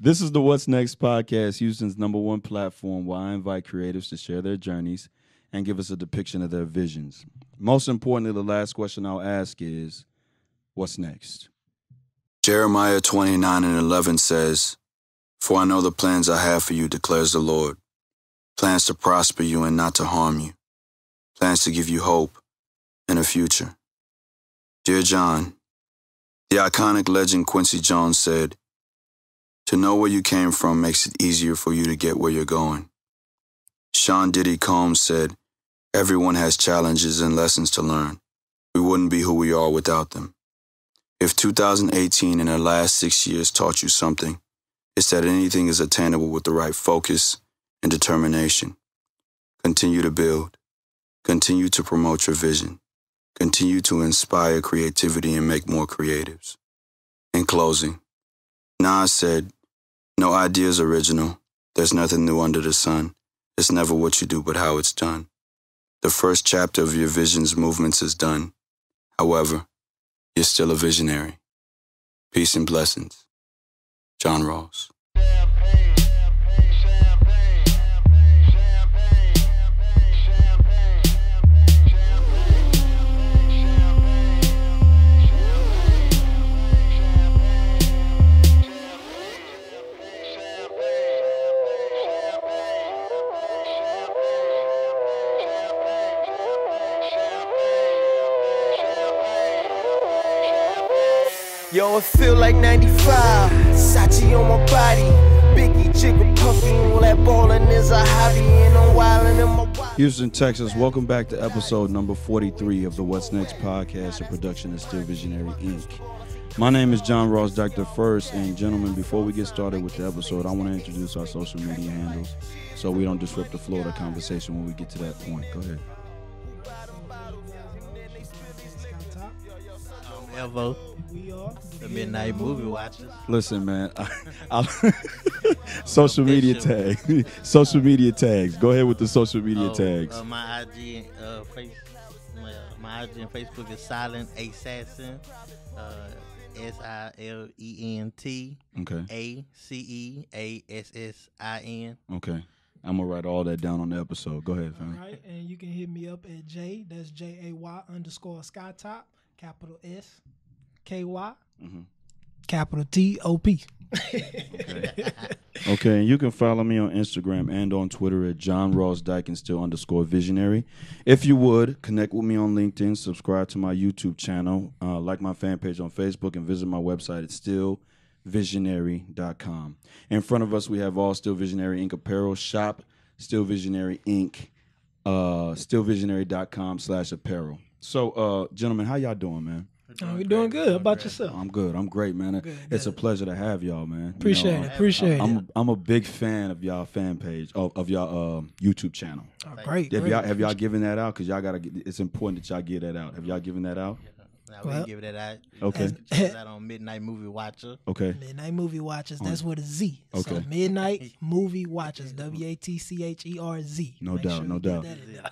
This is the What's Next podcast, Houston's #1 platform where I invite creatives to share their journeys and give us a depiction of their visions. Most importantly, the last question I'll ask is, what's next? Jeremiah 29:11 says, "For I know the plans I have for you, declares the Lord, plans to prosper you and not to harm you, plans to give you hope and a future." Dear John, the iconic legend Quincy Jones said, "To know where you came from makes it easier for you to get where you're going." Sean Diddy Combs said, "Everyone has challenges and lessons to learn. We wouldn't be who we are without them." If 2018 and the last 6 years taught you something, it's that anything is attainable with the right focus and determination. Continue to build. Continue to promote your vision. Continue to inspire creativity and make more creatives. In closing, Nas said, "No idea is original. There's nothing new under the sun. It's never what you do, but how it's done. The first chapter of your vision's movements is done. However, you're still a visionary. Peace and blessings. John Ross." Yo, it feel like 95, Sachi on my body, Biggie, Jigga, Puffy, all that ballin' is a hobby, and I'm wildin' in my body. Houston, Texas, welcome back to episode number 43 of the What's Next podcast, a production of Still Visionary, Inc. My name is John Ross Dike II, and gentlemen, before we get started with the episode, I want to introduce our social media handles so we don't disrupt the flow of the conversation when we get to that point. Go ahead. Evo, the Midnight Movie Watchers. Listen, man, social media tags. Social media tags. Go ahead with the social media tags. My IG, my IG and Facebook is Silent Assassin. SILENT. Okay. ACEASSIN. Okay. I'm gonna write all that down on the episode. Go ahead, fam. All right, and you can hit me up at J. That's JAY_Skytop. Capital S, KY, capital TOP. Okay, and you can follow me on Instagram and on Twitter at John Ross Dike and still _visionary. If you would, connect with me on LinkedIn, subscribe to my YouTube channel, like my fan page on Facebook, and visit my website at stillvisionary.com. In front of us, we have all Still Visionary Inc. apparel. Shop Still Visionary Inc. Stillvisionary.com/apparel. So, gentlemen, how y'all doing, man? We're doing good. How about yourself? I'm good. I'm great, man. It's a pleasure to have y'all, man. Appreciate it. I'm a big fan of y'all fan page of y'all YouTube channel. Oh, great. Have y'all given that out? Because y'all gotta. It's important that y'all get that out. Have y'all given that out? Now we give that out. Okay. Check that on Midnight Movie Watcher. Okay. Midnight Movie Watchers. That's with a Z. Okay. So Midnight Movie Watchers. WATCHERZ. No Make doubt. sure No you doubt. get that in there.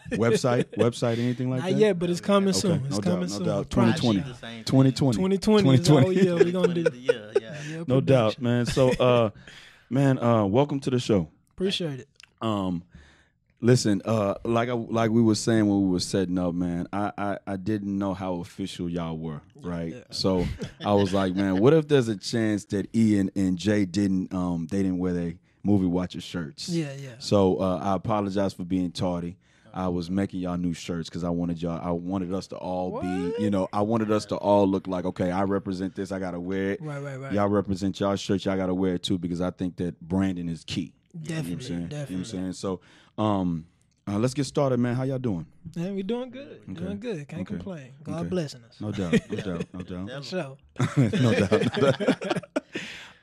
Website, anything like Not that? yet, but it's coming soon. Okay. It's No coming doubt. soon. No doubt. Promise 2020. you. 2020. 2020. 2020. Oh yeah, we're gonna do. Yeah. Yeah, No doubt, production. man. So, welcome to the show. Appreciate it. Listen, like we were saying when we were setting up, man, I didn't know how official y'all were, right? Yeah. So I was like, man, what if there's a chance that Ian and Jay didn't wear their movie watcher shirts? Yeah. So I apologize for being tardy. I was making y'all new shirts because I wanted us to all be, I wanted us to all look like, okay, I represent this, I gotta wear it. Right. Y'all represent y'all shirts, y'all gotta wear it too, because I think that branding is key. Definitely. You know what I'm saying? So, let's get started, man. How y'all doing? Man, we're doing good. Okay. Doing good. Can't Okay. complain. God Okay. blessing us. No doubt. No doubt. For sure. No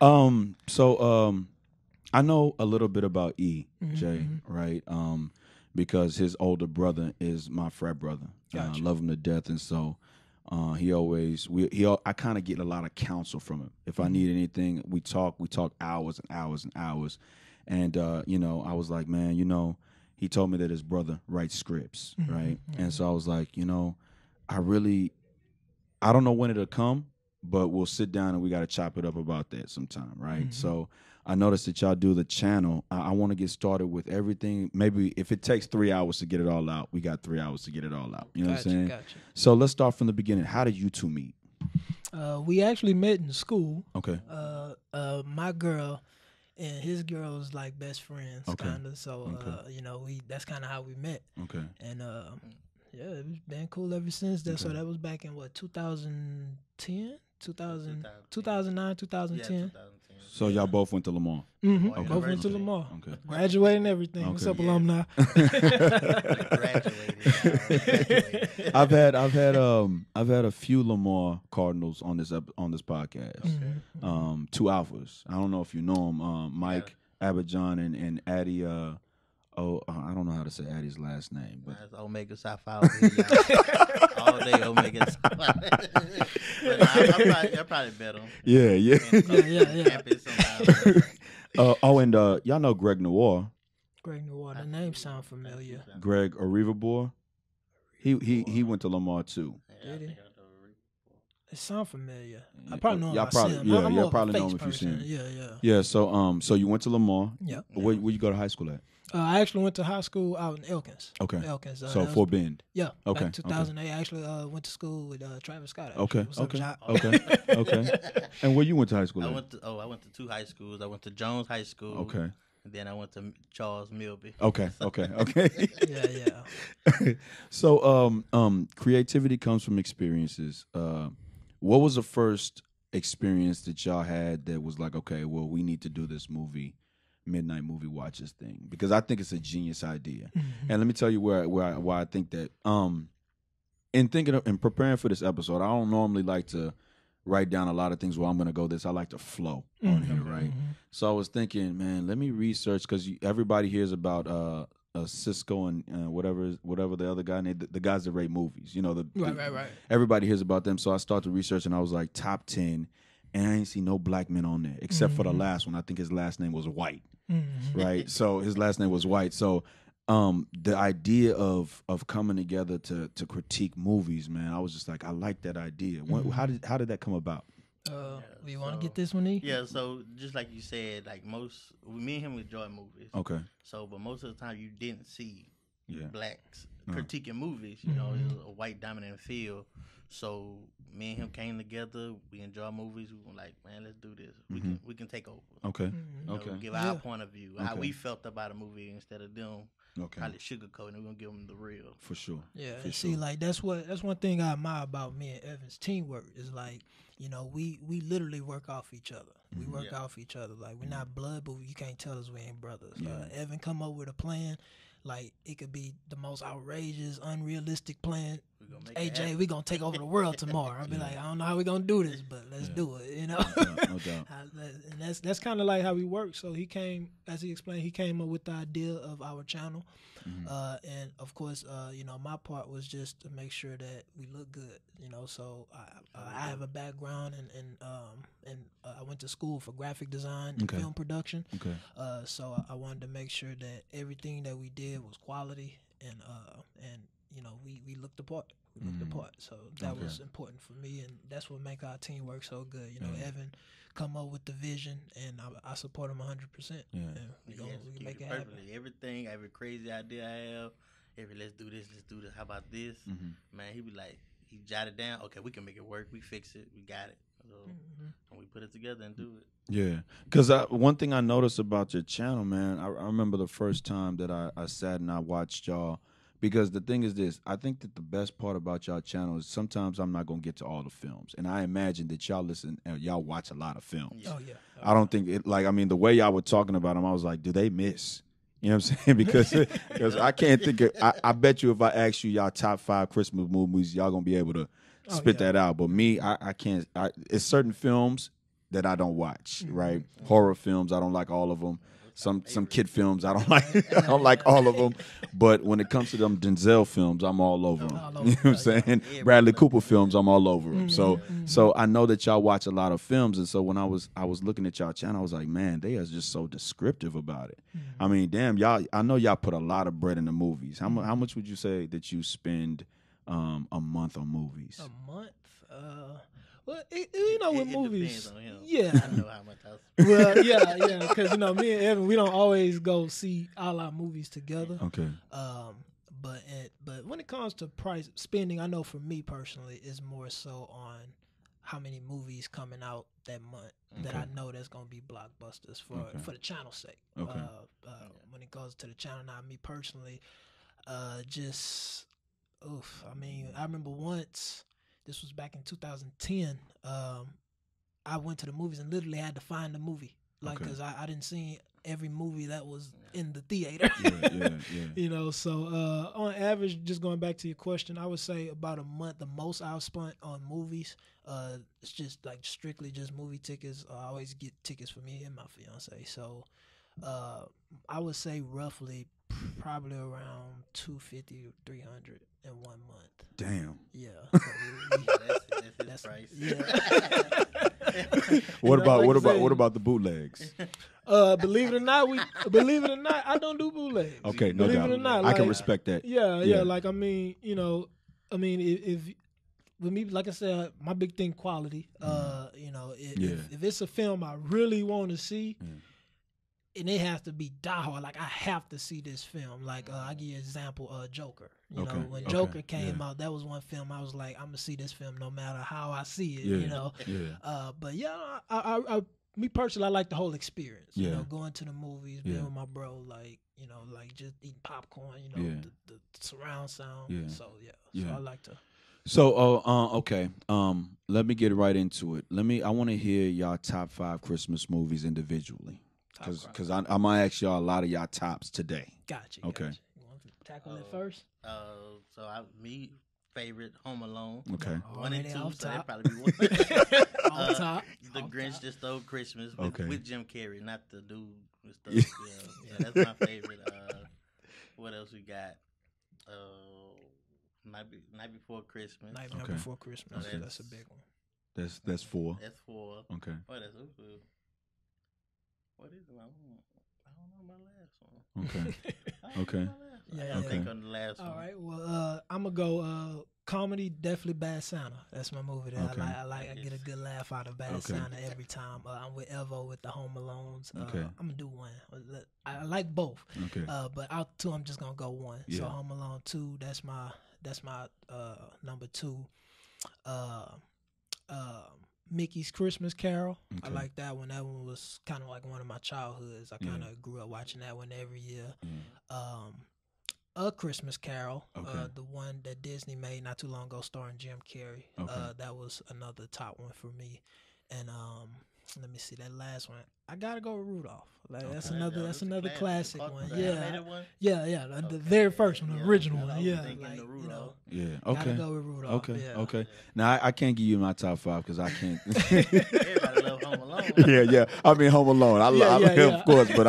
doubt. So, I know a little bit about Jay, right? Because his older brother is my frat brother. Gotcha. I love him to death, and so I kind of get a lot of counsel from him. If I need anything, we talk hours and hours and hours. And I was like, man, he told me that his brother writes scripts, right? And so I was like, I don't know when it'll come, but we'll sit down and we got to chop it up about that sometime, right? So I noticed that y'all do the channel. I want to get started with everything. Maybe if it takes 3 hours to get it all out, we got 3 hours to get it all out. You know what I'm saying? Gotcha. So let's start from the beginning. How did you two meet? We actually met in school. Okay. My girl and his girl was like best friends, kind of. So, you know, that's kind of how we met. Okay. And yeah, it's been cool ever since then. Okay. So that was back in what, 2010, 2009, 2010. Yeah, 2010. So y'all both went to Lamar. Mm-hmm. Okay. Both went to Lamar. Okay. Graduating everything. Okay. What's up, alumni? Graduated. I've had a few Lamar Cardinals on this podcast. Mm-hmm. Two alphas. I don't know if you know them. Mike Abidjan and Addie. I don't know how to say Addie's last name, but that's Omega Psi Phi. All day Omega Psi Phi. I probably bet him. Yeah. Campus somehow. And y'all know Greg Noir. Greg Noir, the name sound familiar. Greg Arrivabor. He went to Lamar too. Did he? It sound familiar. I probably know him. Y'all probably know him if you seen him. Yeah. So you went to Lamar. Yeah. Where you go to high school at? I actually went to high school out in Elkins. Okay. Elkins. So Fort Bend. Yeah. Okay. Back 2008. I actually went to school with Travis Scott. Actually. Okay. Okay. And where you went to high school? I went to two high schools. I went to Jones High School. Okay. And then I went to Charles Milby. Okay. Yeah. So creativity comes from experiences. What was the first experience that y'all had that was like, okay, well, we need to do this Midnight Watcherz thing, because I think it's a genius idea. Mm-hmm. And let me tell you why I think that. In thinking and preparing for this episode, I don't normally like to write down a lot of things where I'm going to go this. I like to flow on here, right? Mm-hmm. So I was thinking, man, let me research, because everybody hears about Cisco and whatever the other guy named, the guys that rate movies. You know, right. Everybody hears about them. So I started research, and I was like, top 10, and I ain't see no black men on there except for the last one. I think his last name was White. Mm-hmm. Right, so his last name was White. So, the idea of coming together to critique movies, man, I was just like, I like that idea. How did that come about? You want to get this one, E? Yeah. So just like you said, like me and him enjoy movies. Okay. So, but most of the time you didn't see blacks critiquing movies. You know, it was a white dominant field. So me and him came together. We enjoy movies. We were like, man, let's do this. We can take over. Okay. Give our point of view, how we felt about a movie, instead of them probably sugarcoating. We're gonna give them the real. For sure. Yeah. Like that's one thing I admire about me and Evan's teamwork is, like, you know, we literally work off each other. We work off each other. Like, we're not blood, but you can't tell us we ain't brothers. Evan come up with a plan. Like, it could be the most outrageous, unrealistic plan. Hey, Jay, we going to take over the world tomorrow. I'll be like, I don't know how we going to do this, but let's do it, you know? No doubt. And that's kind of like how we work. So he came, as he explained, he came up with the idea of our channel. And, of course, you know, my part was just to make sure that we look good, you know? So I have a background and I went to school for graphic design and film production. Okay. So I wanted to make sure that everything that we did was quality and you know, we looked the part. So that was important for me, and that's what make our team work so good. You know, Evan come up with the vision, and I support him 100%. Yeah. We can make it happen. Everything, every crazy idea I have, let's do this, how about this? Man, he be like, he jotted down, okay, we can make it work, we fix it, we got it. So, and we put it together and do it. Yeah, because one thing I noticed about your channel, man, I remember the first time that I sat and I watched y'all. Because the thing is this, I think that the best part about y'all channel is sometimes I'm not going to get to all the films. And I imagine that y'all watch a lot of films. Oh, yeah. I don't think the way y'all were talking about them, I was like, do they miss? You know what I'm saying? Because I can't think I bet you if I ask you y'all top 5 Christmas movies, y'all going to be able to spit that out. But me, I can't. It's certain films that I don't watch, right? Horror films, I don't like all of them. Some kid films I don't like. I don't like all of them, but when it comes to them Denzel films, I'm all over them. You know what I'm saying? Bradley Cooper films, I'm all over them. So I know that y'all watch a lot of films, and so when I was looking at y'all channel, I was like, man, they are just so descriptive about it. I mean, damn, y'all. I know y'all put a lot of bread in the movies. How much would you say that you spend a month on movies? A month. Well, with movies, depends on him. yeah. I know how much I spend. Well, yeah, because me and Evan, we don't always go see all our movies together. Okay. But when it comes to price spending, I know for me personally, it's more so on how many movies coming out that month that I know that's gonna be blockbusters for the channel's sake. Okay. When it goes to the channel, not me personally, I remember once. This was back in 2010. I went to the movies and literally had to find the movie, because I didn't see every movie that was in the theater. Yeah. So on average, just going back to your question, I would say about a month. The most I've spent on movies, it's just like strictly just movie tickets. I always get tickets for me and my fiance. So I would say roughly probably around 250 to 300 in 1 month. Damn. Yeah. That's his price. Yeah. What about the bootlegs? Believe it or not, I don't do bootlegs. Okay, no believe doubt. It or not, I can respect that. Yeah. Like if with me, like I said, my big thing quality. If it's a film I really want to see. And it has to be diehard. Like, I have to see this film. Like, I give you an example, Joker. When Joker came out, that was one film I was like, I'm gonna see this film no matter how I see it. But I me personally, I like the whole experience. Going to the movies, being with my bro, like just eating popcorn. The surround sound. So I like to. So, okay. Let me get right into it. I want to hear y'all top 5 Christmas movies individually. Because I'm going to ask y'all a lot of y'all tops today. Gotcha. Okay. Gotcha. You want to tackle it first? Me favorite Home Alone. Okay. 1 and 2, so top. that'd probably be one. Off top. The Grinch That Stole Christmas with Jim Carrey, not the dude with stuff. Yeah, that's my favorite. What else we got? Night Before Christmas. Night Before Christmas. Okay. That's a big one. That's 4. That's 4. Okay. What is it? What is it? I don't know my last one. Okay. Okay. I think on the last one. All right. Well, I'm gonna go comedy. Definitely Bad Santa. That's my movie that I like. I get a good laugh out of Bad Santa every time. I'm with Evo with the Home Alones. I'm gonna do one. I like both. Okay. But out 2, I'm just gonna go 1. Yeah. So Home Alone 2. That's my number 2. Mickey's Christmas Carol. Okay. I like that one. That one was kind of like one of my childhoods. I kind of grew up watching that one every year. A Christmas Carol, the one that Disney made not too long ago, starring Jim Carrey. That was another top one for me. And let me see that last one. I gotta go with Rudolph. Like that's another classic one. Yeah. The very first one, the original one. Yeah, Yeah. Okay. Gotta go with Rudolph. Okay. Okay. Now I can't give you my top 5 because I can't. Everybody love Home Alone. Yeah. I mean Home Alone. I love him, yeah. of course, but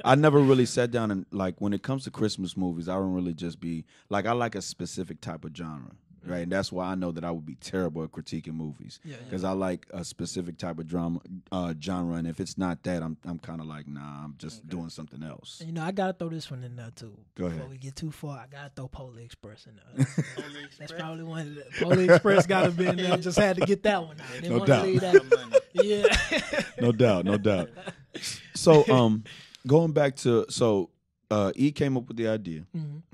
I never really sat down and like when it comes to Christmas movies, I don't really just be like I like a specific type of genre. Right, and that's why I know that I would be terrible at critiquing movies because I like a specific type of genre, and if it's not that, I'm kind of like, nah, I'm just doing something else. And, I gotta throw this one in there too. Go ahead. Before we get too far, I gotta throw Polar Express in there. That's probably one. Of the, Polar Express gotta be in there. I just had to get that one out. No doubt. No doubt. So, going back to E came up with the idea,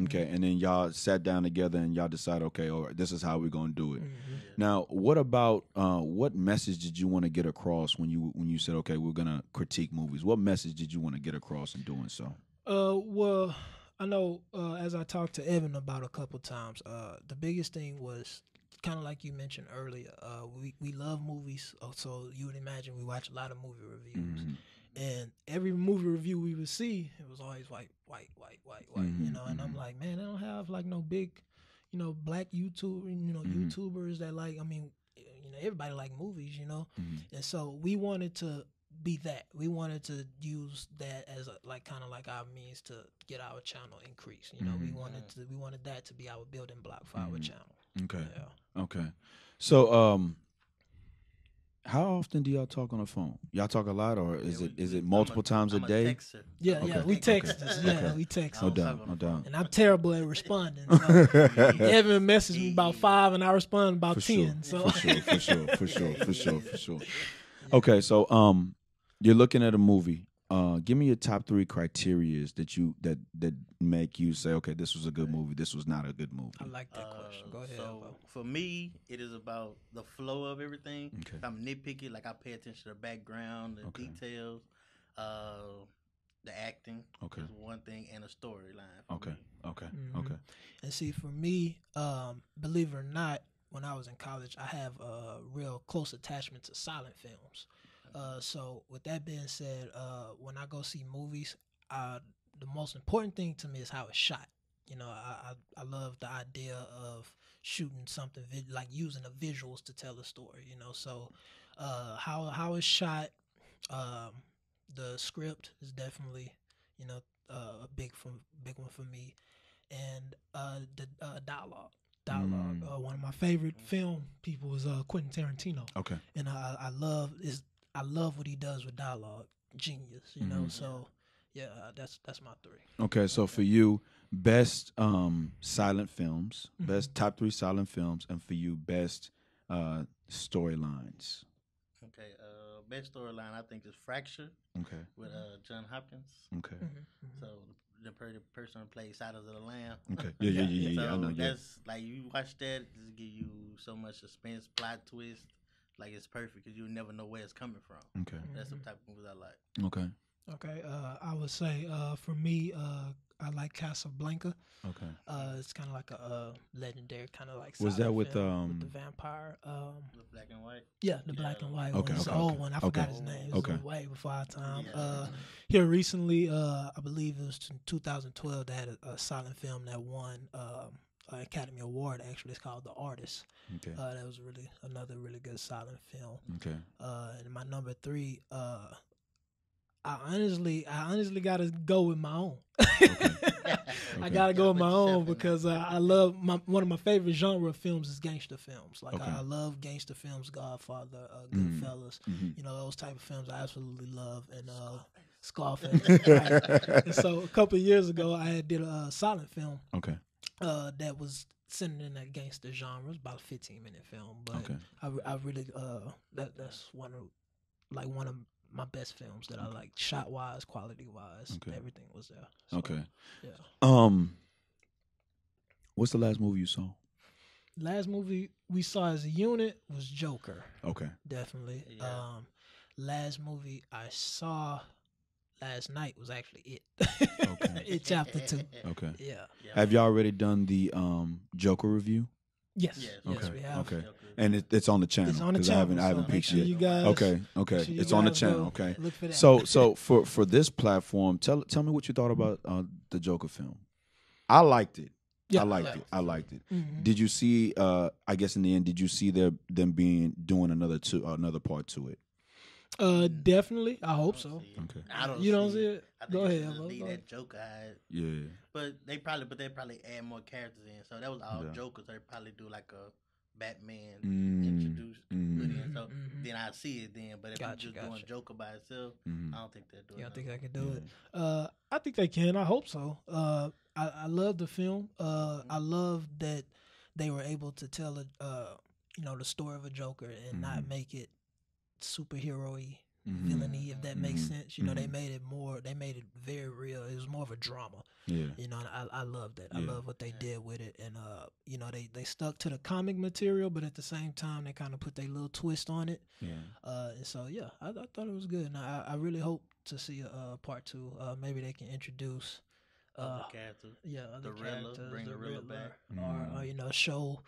okay, and then y'all sat down together and y'all decided, okay, or this is how we're gonna do it. Now, what about what message did you want to get across when you said, okay, we're gonna critique movies? What message did you want to get across in doing so? Well, I know as I talked to Evan about a couple times, the biggest thing was kind of like you mentioned earlier. We love movies, so you would imagine we watch a lot of movie reviews. And every movie review we would see, it was always white, and I'm like, man, they don't have like no big, black YouTubers that like, everybody like movies, and so we wanted to be that. We wanted to use that as kind of like our means to get our channel increased. We wanted that to be our building block for our channel. Okay. Yeah. Okay. So, How often do y'all talk on the phone? Y'all talk a lot, or is it I'm multiple times a I'm day? Texter. Yeah, we text. Yeah, we text. No doubt. And I'm terrible at responding. So Evan messaged me about 5, and I respond about 10. So For sure. Okay, so you're looking at a movie. Give me your top 3 criterias that make you say, okay, this was a good movie. This was not a good movie. I like that question. Go ahead. So for me, it is about the flow of everything. Okay. If I'm nitpicky, like I pay attention to the background, the details, the acting. Okay. Is one thing, and a storyline. Okay. And see, for me, believe it or not, when I was in college, I have a real close attachment to silent films. So with that being said, when I go see movies, the most important thing to me is how it's shot. You know, I love the idea of shooting something like using the visuals to tell a story. You know, so how it's shot, the script is definitely a big one for me, and the dialogue. One of my favorite film people is Quentin Tarantino. Okay, and I love what he does with dialogue. Genius, you know. So yeah, that's my 3. Okay, so for you, best silent films, best top 3 silent films, and for you, best storylines. Okay, best storyline I think is Fracture. Okay, with John Hopkins. Okay, so the person who plays Silence of the Lamb. Okay, yeah. So I know. That's like you watch that, just give you so much suspense, plot twist. Like it's perfect because you never know where it's coming from. Okay, that's the type of movies I like. Okay. I would say for me, I like Casablanca. Okay. It's kind of like a legendary kind of like. Was that with the vampire? The black and white. Yeah, the black and white Okay, one. It's an old one. I forgot his name. It was way before our time. Yeah. Here recently, I believe it was in 2012. They had a silent film that won Academy Award. Actually, it's called The Artist. Okay. That was another really good silent film. Okay. And my number 3, I honestly gotta go with my own. I gotta go with my own because I love one of my favorite genre of films is gangster films. Like I love gangster films, Godfather, Goodfellas. You know, those type of films I absolutely love. And Scarface. Right? And so a couple of years ago, I did a silent film. Okay. That was centered in that gangster genre. It was about a 15-minute film, but I really that's one of my best films that I like, shot wise, quality wise. Everything was there. So, yeah. What's the last movie you saw? Last movie we saw as a unit was Joker. Okay. Definitely. Yeah. Last movie I saw last night was actually It. Okay. It Chapter 2. Okay. Yeah. Have y'all already done the Joker review? Yes. Yes, we have. Okay. And it's on the channel. It's on the channel. I haven't Make peeked sure yet. you guys. Okay. Make sure you It's on the guys channel. go Okay. look for that. So for this platform, tell me what you thought about the Joker film. I liked it. Yeah, I liked it. Mhm. Did you see? I guess in the end, did you see them doing another part to it? Definitely. I hope so. Okay. I don't. You don't see see it? I think Go they ahead, should just Evo. leave Go that ahead. Joker out. Yeah. But they probably add more characters in. So that was all Yeah. Jokers. They probably do like a Batman Mm. introduced. Put in. So Mhm. then I see it then. But if Gotcha, you're just doing gotcha. Joker by itself, Mhm. I don't think they're doing. Yeah, I it. think I can do it. I think they can. I hope so. I love the film. I love that they were able to tell the story of a Joker and not make it superhero-y, villainy, if that makes sense. You know, they made it very real. It was more of a drama. Yeah. You know, and I love that. I Yeah. love what they did with it. And they stuck to the comic material, but at the same time they kind of put their little twist on it. Yeah. And so yeah, I thought it was good. And I really hope to see a part 2. Maybe they can introduce Other characters. other The Riddler, characters, bring the Riddler back. or show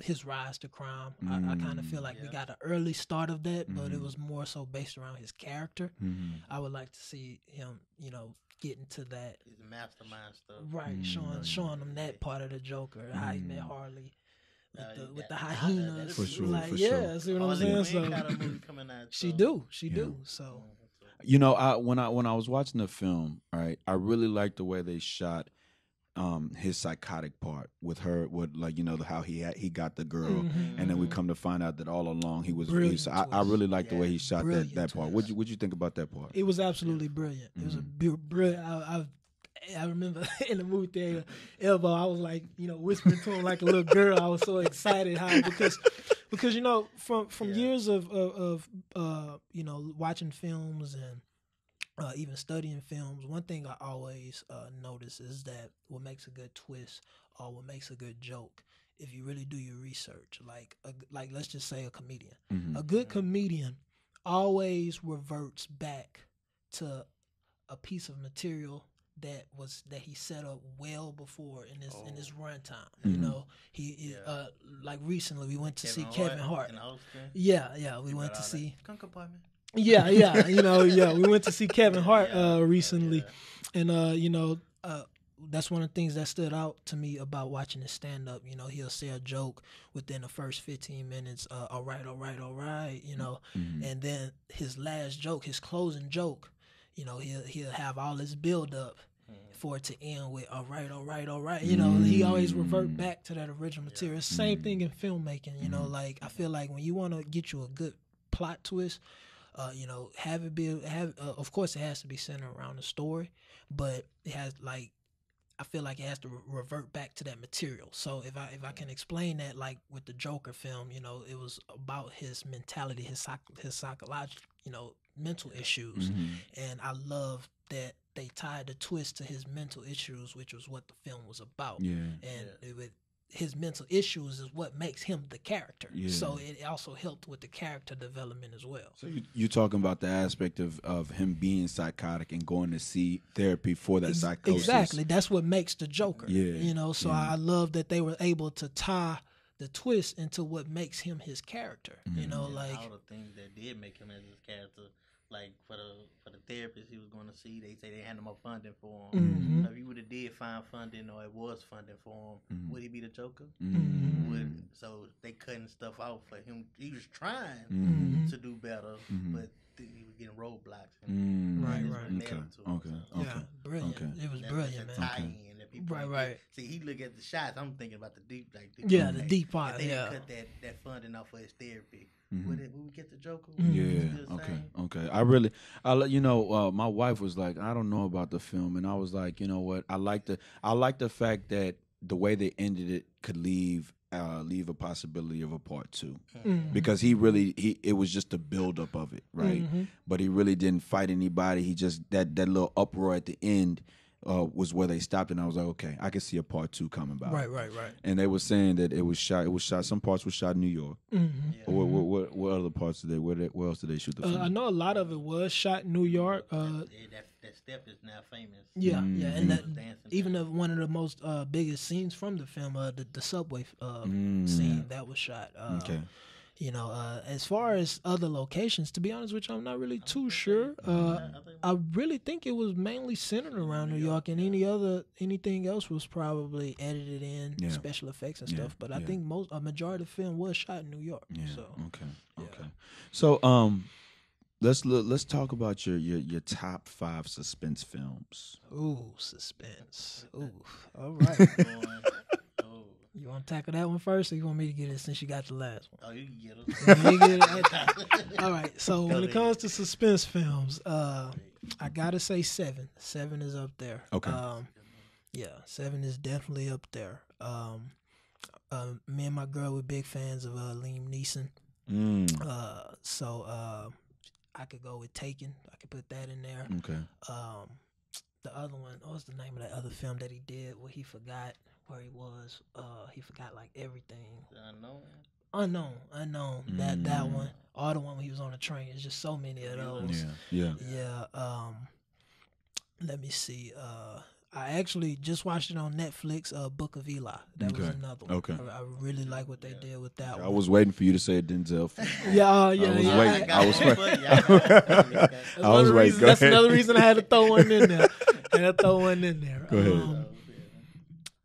his rise to crime. I kind of feel like we got an early start of that, but it was more so based around his character. I would like to see him, get into that. He's a mastermind stuff. Right, showing them that part of the Joker, how he met Harley with the hyenas. For sure, like, for yeah, sure. see what I'm Harley saying? Quinn So got a movie coming out. she so- do. So You know, when I was watching the film, right, I really liked the way they shot his psychotic part with her, with like how he got the girl, and then we come to find out that all along he was. I really like the way he shot that part. What'd you think about that part? It was absolutely brilliant. It was a brilliant. I remember in the movie theater, Evo, I was like, whispering to him like a little girl. I was so excited because from years of watching films and even studying films, one thing I always notice is that what makes a good twist or what makes a good joke, if you really do your research, like let's just say a comedian, a good comedian always reverts back to a piece of material that he set up well before in his runtime. He like recently we went to see Kevin Hart. We went to see. We went to see Kevin Hart recently, and that's one of the things that stood out to me about watching his stand up. He'll say a joke within the first 15 minutes, all right, and then his last joke, his closing joke, he'll have all this build up for it to end with all right. He always revert back to that original material. Same thing in filmmaking. Like I feel like when you want to get you a good plot twist, have it be of course it has to be centered around the story, but it has I feel like it has to revert back to that material. So if I can explain that, like with the Joker film, it was about his mentality, his psychological, mental issues, and I love that they tied the twist to his mental issues, which was what the film was about. His mental issues is what makes him the character. So it also helped with the character development as well. So you're talking about the aspect of him being psychotic and going to see therapy for that psychosis. Exactly. That's what makes the Joker. I love that they were able to tie the twist into what makes him his character. All the things that did make him as his character. Like for the therapist he was going to see, they say they had no more funding for him. So if you would have did find funding or it was funding for him, would he be the Joker? So they cutting stuff out for him. He was trying to do better, but he was getting roadblocks. Okay. Brilliant. It was brilliant, man. Right. See, he look at the shots. I'm thinking about the deep, the deep part. If they didn't cut that funding off for his therapy, would we get the Joker? Okay. My wife was like, I don't know about the film, and I was like, you know what? I like the fact that the way they ended it could leave a possibility of a part 2, because it was just a buildup of it, right? But he really didn't fight anybody. He just that little uproar at the end. Was where they stopped, and I was like, okay, I can see a part 2 coming about. Right. And they were saying that it was shot. Some parts were shot in New York. What other parts did they? Where else did they shoot the film? I know a lot of it was shot in New York. That step is now famous. And that even one of the most biggest scenes from the film, the subway scene that was shot. As far as other locations, to be honest with you, I'm not really too sure. I really think it was mainly centered around New York, and anything else was probably edited in, special effects and stuff. But I think a majority of the film was shot in New York. Okay. So let's talk about your top 5 suspense films. Ooh, suspense. Ooh, all right. You want to tackle that one first, or you want me to get it since you got the last one? Oh, you can get it. All right. So when it comes to suspense films, I gotta say 7. 7 is up there. Okay. 7 is definitely up there. Me and my girl were big fans of Liam Neeson. So I could go with Taken. I could put that in there. Okay. The other one, what was the name of that other film that he did where he forgot where he was? He forgot like everything. Unknown. That one. Or the one when he was on the train. It's just so many of those. Yeah. Let me see. I actually just watched it on Netflix. Book of Eli. That was another one. Okay. I really like what they did with that one. I was waiting for you to say a Denzel film. I was waiting. That's another reason I had to throw one in there. Go ahead.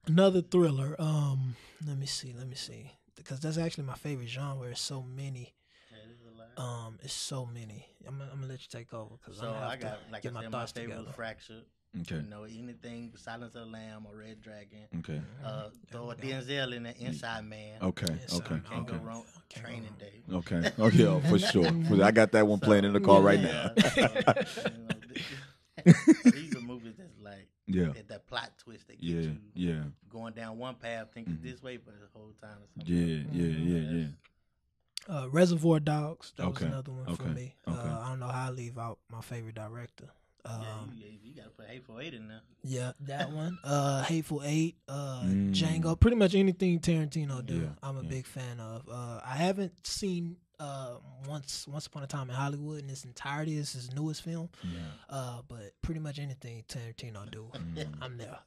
Another thriller. Let me see. Because that's actually my favorite genre. It's so many. It's so many. I'm gonna let you take over because I got my favorite was Fractured. Okay. You know, anything Silence of the Lamb or Red Dragon. Okay. Throw a Denzel in the Inside Man. Okay. Okay. Can't go Okay. wrong. Training Day. Okay. Oh yeah, for sure. I got that one playing in the car right now. These are movies that's like that plot twist that get you going down one path, thinking this way, but the whole time it's something. Reservoir Dogs. That was another one for me. I don't know how I leave out my favorite director. You gotta put Hateful Eight in there. Yeah, that one. Hateful Eight, Django. Pretty much anything Tarantino do, I'm a big fan of. I haven't seen Once Upon a Time in Hollywood in its entirety. This is his newest film. But pretty much anything Tarantino do, I'm there.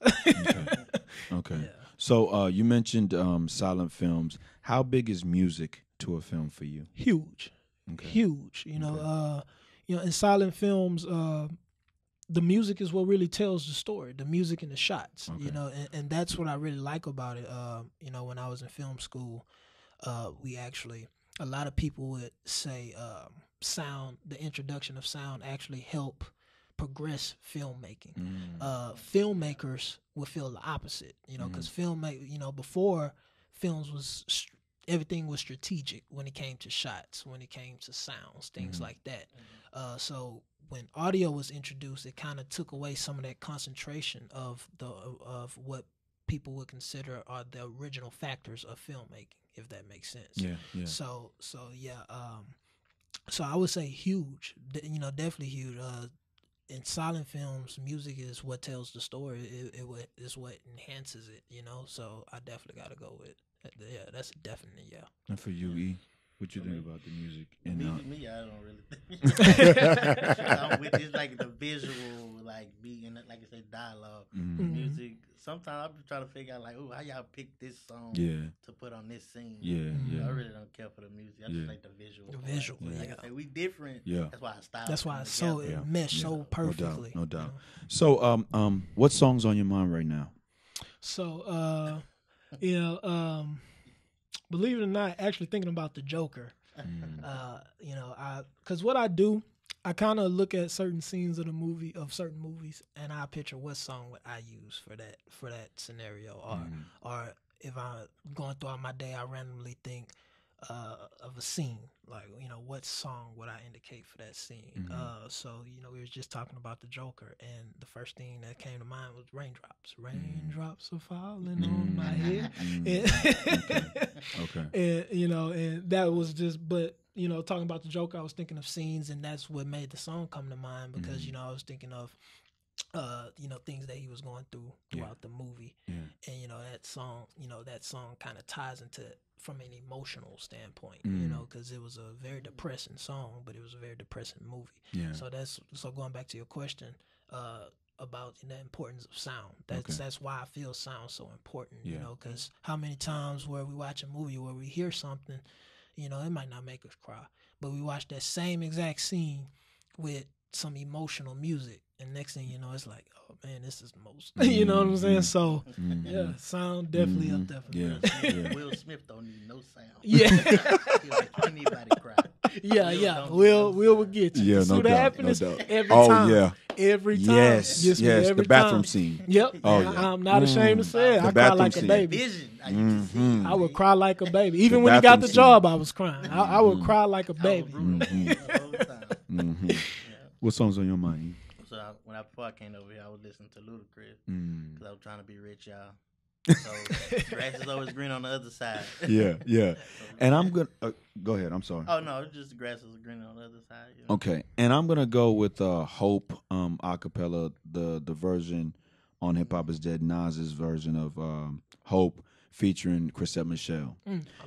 Okay. Yeah. So you mentioned silent films. How big is music to a film for you? Huge. Okay. Huge. You know, in silent films, the music is what really tells the story, the music and the shots, you know, and that's what I really like about it. You know, when I was in film school, we actually, a lot of people would say the introduction of sound actually help progress filmmaking. Filmmakers would feel the opposite, you know, because before films everything was strategic when it came to shots, when it came to sounds, things like that. So when audio was introduced, it kind of took away some of that concentration of what people would consider are the original factors of filmmaking, if that makes sense. Yeah. So I would say huge. You know, definitely huge. In silent films, music is what tells the story. It is what enhances it. You know, so I definitely got to go with. Yeah, that's definitely And for you, E, what you think about the music? And me, I don't really think. I'm with it's like the visual, like being, like I said, dialogue, music. Sometimes I'm trying to figure out, like, how y'all pick this song to put on this scene. I really don't care for the music. I just like the visual. Like I say, we different. That's why I style. That's why it's so it meshed so perfectly. No doubt. So, what song's on your mind right now? So, believe it or not, actually thinking about the Joker. You know, because what I do, I kind of look at certain scenes of certain movies, and I picture what song would I use for that scenario, or if I'm going throughout my day, I randomly think of a scene, like, you know, what song would I indicate for that scene? So, you know, we were just talking about the Joker, and the first thing that came to mind was raindrops. Raindrops are falling on my head. And, you know, and that was just, but, you know, talking about the Joker, I was thinking of scenes, and that's what made the song come to mind, because, you know, I was thinking of, you know, things that he was going through throughout the movie. And, you know, that song kind of ties into it from an emotional standpoint, you know, because it was a very depressing song, but it was a very depressing movie. So going back to your question about the importance of sound, that's why I feel sound so important, you know, because how many times where we watch a movie where we hear something, you know, it might not make us cry, but we watch that same exact scene with some emotional music, and next thing you know, it's like, oh man, this is the most. You know what I'm saying? So yeah, sound definitely up there for me. Will Smith don't need no sound. Yeah, like, anybody cry. Will will get you. Yeah, no doubt. Every time. Every time. Yes, the bathroom scene. Yep. Oh, yeah. I'm not ashamed to say it. I cry like a baby. Vision. I would cry like a baby. Even when he got the job, I was crying. I would cry like a baby. What songs on your mind? So before I came over here, I was listening to Ludacris because I was trying to be rich, y'all. So grass is always green on the other side. Yeah. And I'm gonna go ahead. I'm sorry. Oh no, it's just the grass is green on the other side. You know? Okay, and I'm gonna go with Hope acapella, the version on Hip Hop Is Dead, Nas's version of Hope featuring Chrisette Michele.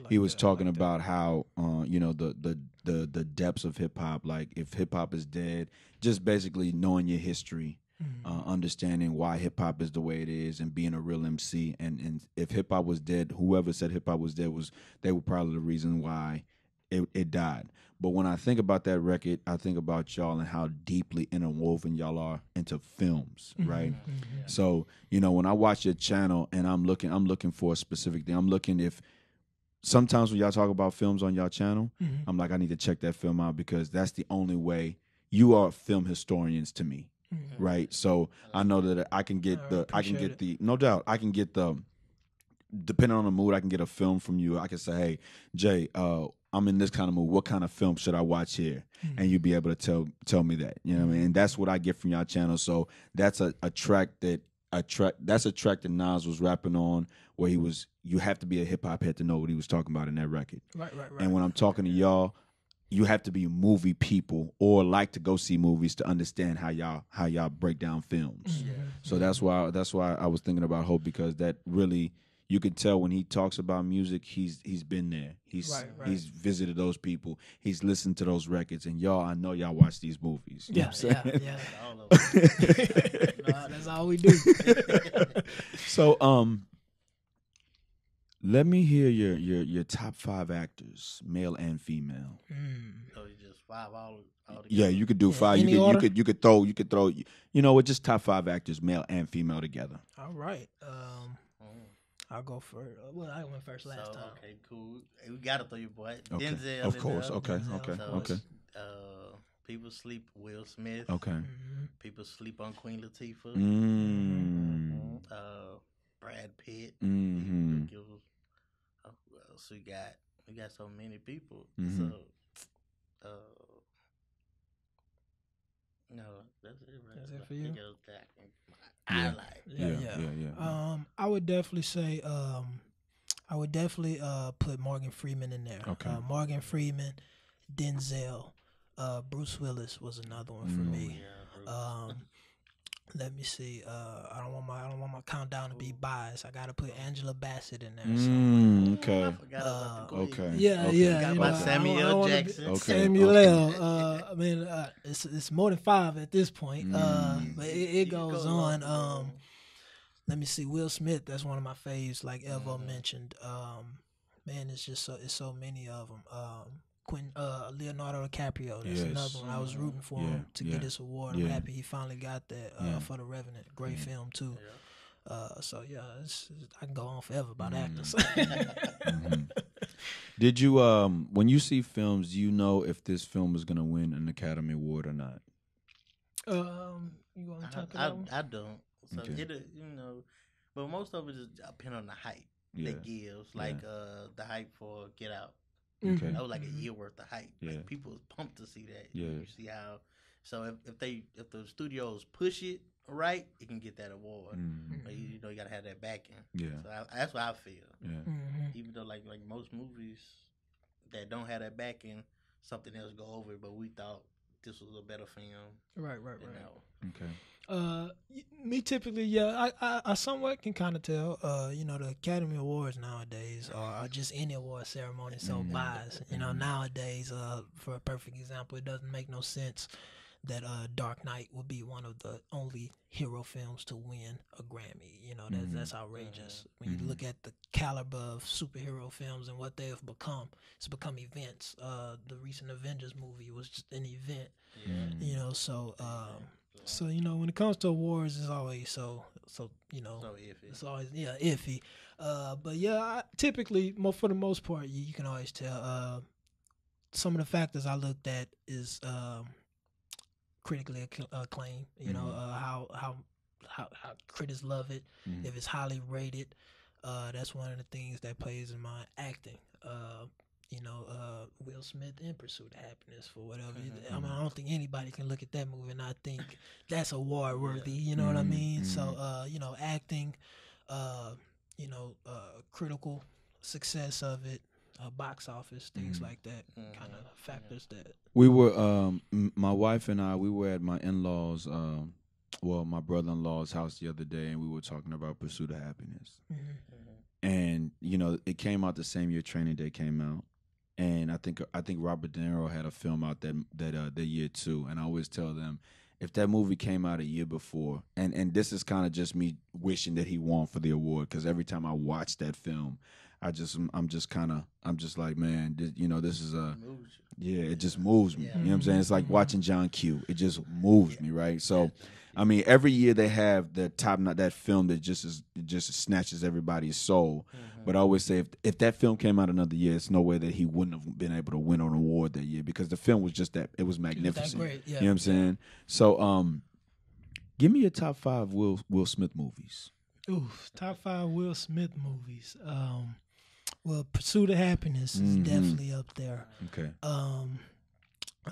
He was talking about how you know, the depths of hip hop, like if hip hop is dead, just basically knowing your history. Understanding why hip hop is the way it is, and being a real MC, and if hip hop was dead, whoever said hip hop was dead they were probably the reason why it died. But when I think about that record, I think about y'all and how deeply interwoven y'all are into films, right? So, you know, when I watch your channel and I'm looking for a specific thing. I'm looking if sometimes when y'all talk about films on y'all channel, I'm like, I need to check that film out, because that's the only way. You are film historians to me. right? So I know that I can get no doubt, I can get the, depending on the mood, I can get a film from you. I can say, hey, Jay, I'm in this kind of mood. What kind of film should I watch here? And you'd be able to tell me that. You know what I mean? And that's what I get from y'all channel. So that's a track that Nas was rapping on, where you have to be a hip hop head to know what he was talking about in that record. Right. And when I'm talking to y'all, you have to be movie people or like to go see movies to understand how y'all break down films. So that's why I was thinking about Hope, because that really, you can tell when he talks about music, he's been there. He's visited those people. He's listened to those records. And y'all, I know y'all watch these movies. You know what I'm saying? All of them. No, that's all we do. So let me hear your top 5 actors, male and female. So it's just 5 all together. Yeah, you could do 5. You could throw, you know what, just top 5 actors, male and female together. All right. I'll go first. Well, I went first last time. Okay, cool. We gotta throw your boy Okay. Denzel. Of course. Okay. People sleep Will Smith. Okay. People sleep on Queen Latifah. Brad Pitt. Who else we got? We got so many people. So, no, that's it. Right? That's it for you? Yeah. I would definitely say, put Morgan Freeman in there. Okay. Morgan Freeman, Denzel, Bruce Willis was another one for me. Let me see. I don't want my countdown to be biased. I gotta put Angela Bassett in there. Okay. I forgot about the Queen. Okay. Yeah. Got my Samuel Jackson. Okay. Samuel L. I mean, it's more than 5 at this point. But it goes on. Let me see. Will Smith. That's one of my faves. Like Evo mentioned. Man, it's so many of them. Leonardo DiCaprio. That's another one. I was rooting for him to get this award. I'm happy he finally got that for The Revenant. Great film too. So yeah, I can go on forever about actors. Did you when you see films, do you know if this film is gonna win an Academy Award or not? You want to talk about? I don't. So but most of it is depend on the hype that gives. Like the hype for Get Out. Okay. That was like a year worth of hype. Yeah. Like people was pumped to see that. Yeah. You see how. So if the studios push it right, it can get that award. But you got to have that backing. Yeah. So that's what I feel. Yeah. Even though like most movies that don't have that backing, something else go over it. But we thought this was a better film. Right. Okay. Me typically, I somewhat can kind of tell. The Academy Awards nowadays are just any award ceremony, so biased. Nowadays, for a perfect example, it doesn't make no sense that Dark Knight will be one of the only hero films to win a Grammy. That's outrageous. When you look at the caliber of superhero films and what they have become, it's become events. The recent Avengers movie was just an event. So when it comes to awards, it's always so iffy. It's always iffy. But typically, for the most part, you can always tell. Some of the factors I looked at is critically acclaimed. How critics love it. If it's highly rated, that's one of the things that plays in my acting. Will Smith in Pursuit of Happiness for whatever. I mean, I don't think anybody can look at that movie and not think that's award worthy. You know what I mean? So, acting, critical success of it, box office, things like that, kind of factors that. We were, my wife and I, we were at my in-laws, my brother-in-law's house the other day, and we were talking about Pursuit of Happiness. And it came out the same year Training Day came out. And I think Robert De Niro had a film out that year too. And I always tell them, if that movie came out a year before, and this is kind of just me wishing that he won for the award, because every time I watch that film, I'm just like, man, this is it just moves me. You know what I'm saying? It's like watching John Q. It just moves me, right? So, I mean, every year they have that film that just snatches everybody's soul. But I always say, if that film came out another year, it's no way that he wouldn't have been able to win an award that year, because the film was just it was magnificent. Great, yeah. You know what I'm saying? So, Give me your top 5 Will Smith movies. Ooh, top 5 Will Smith movies. Well, Pursuit of Happiness is definitely up there. Okay.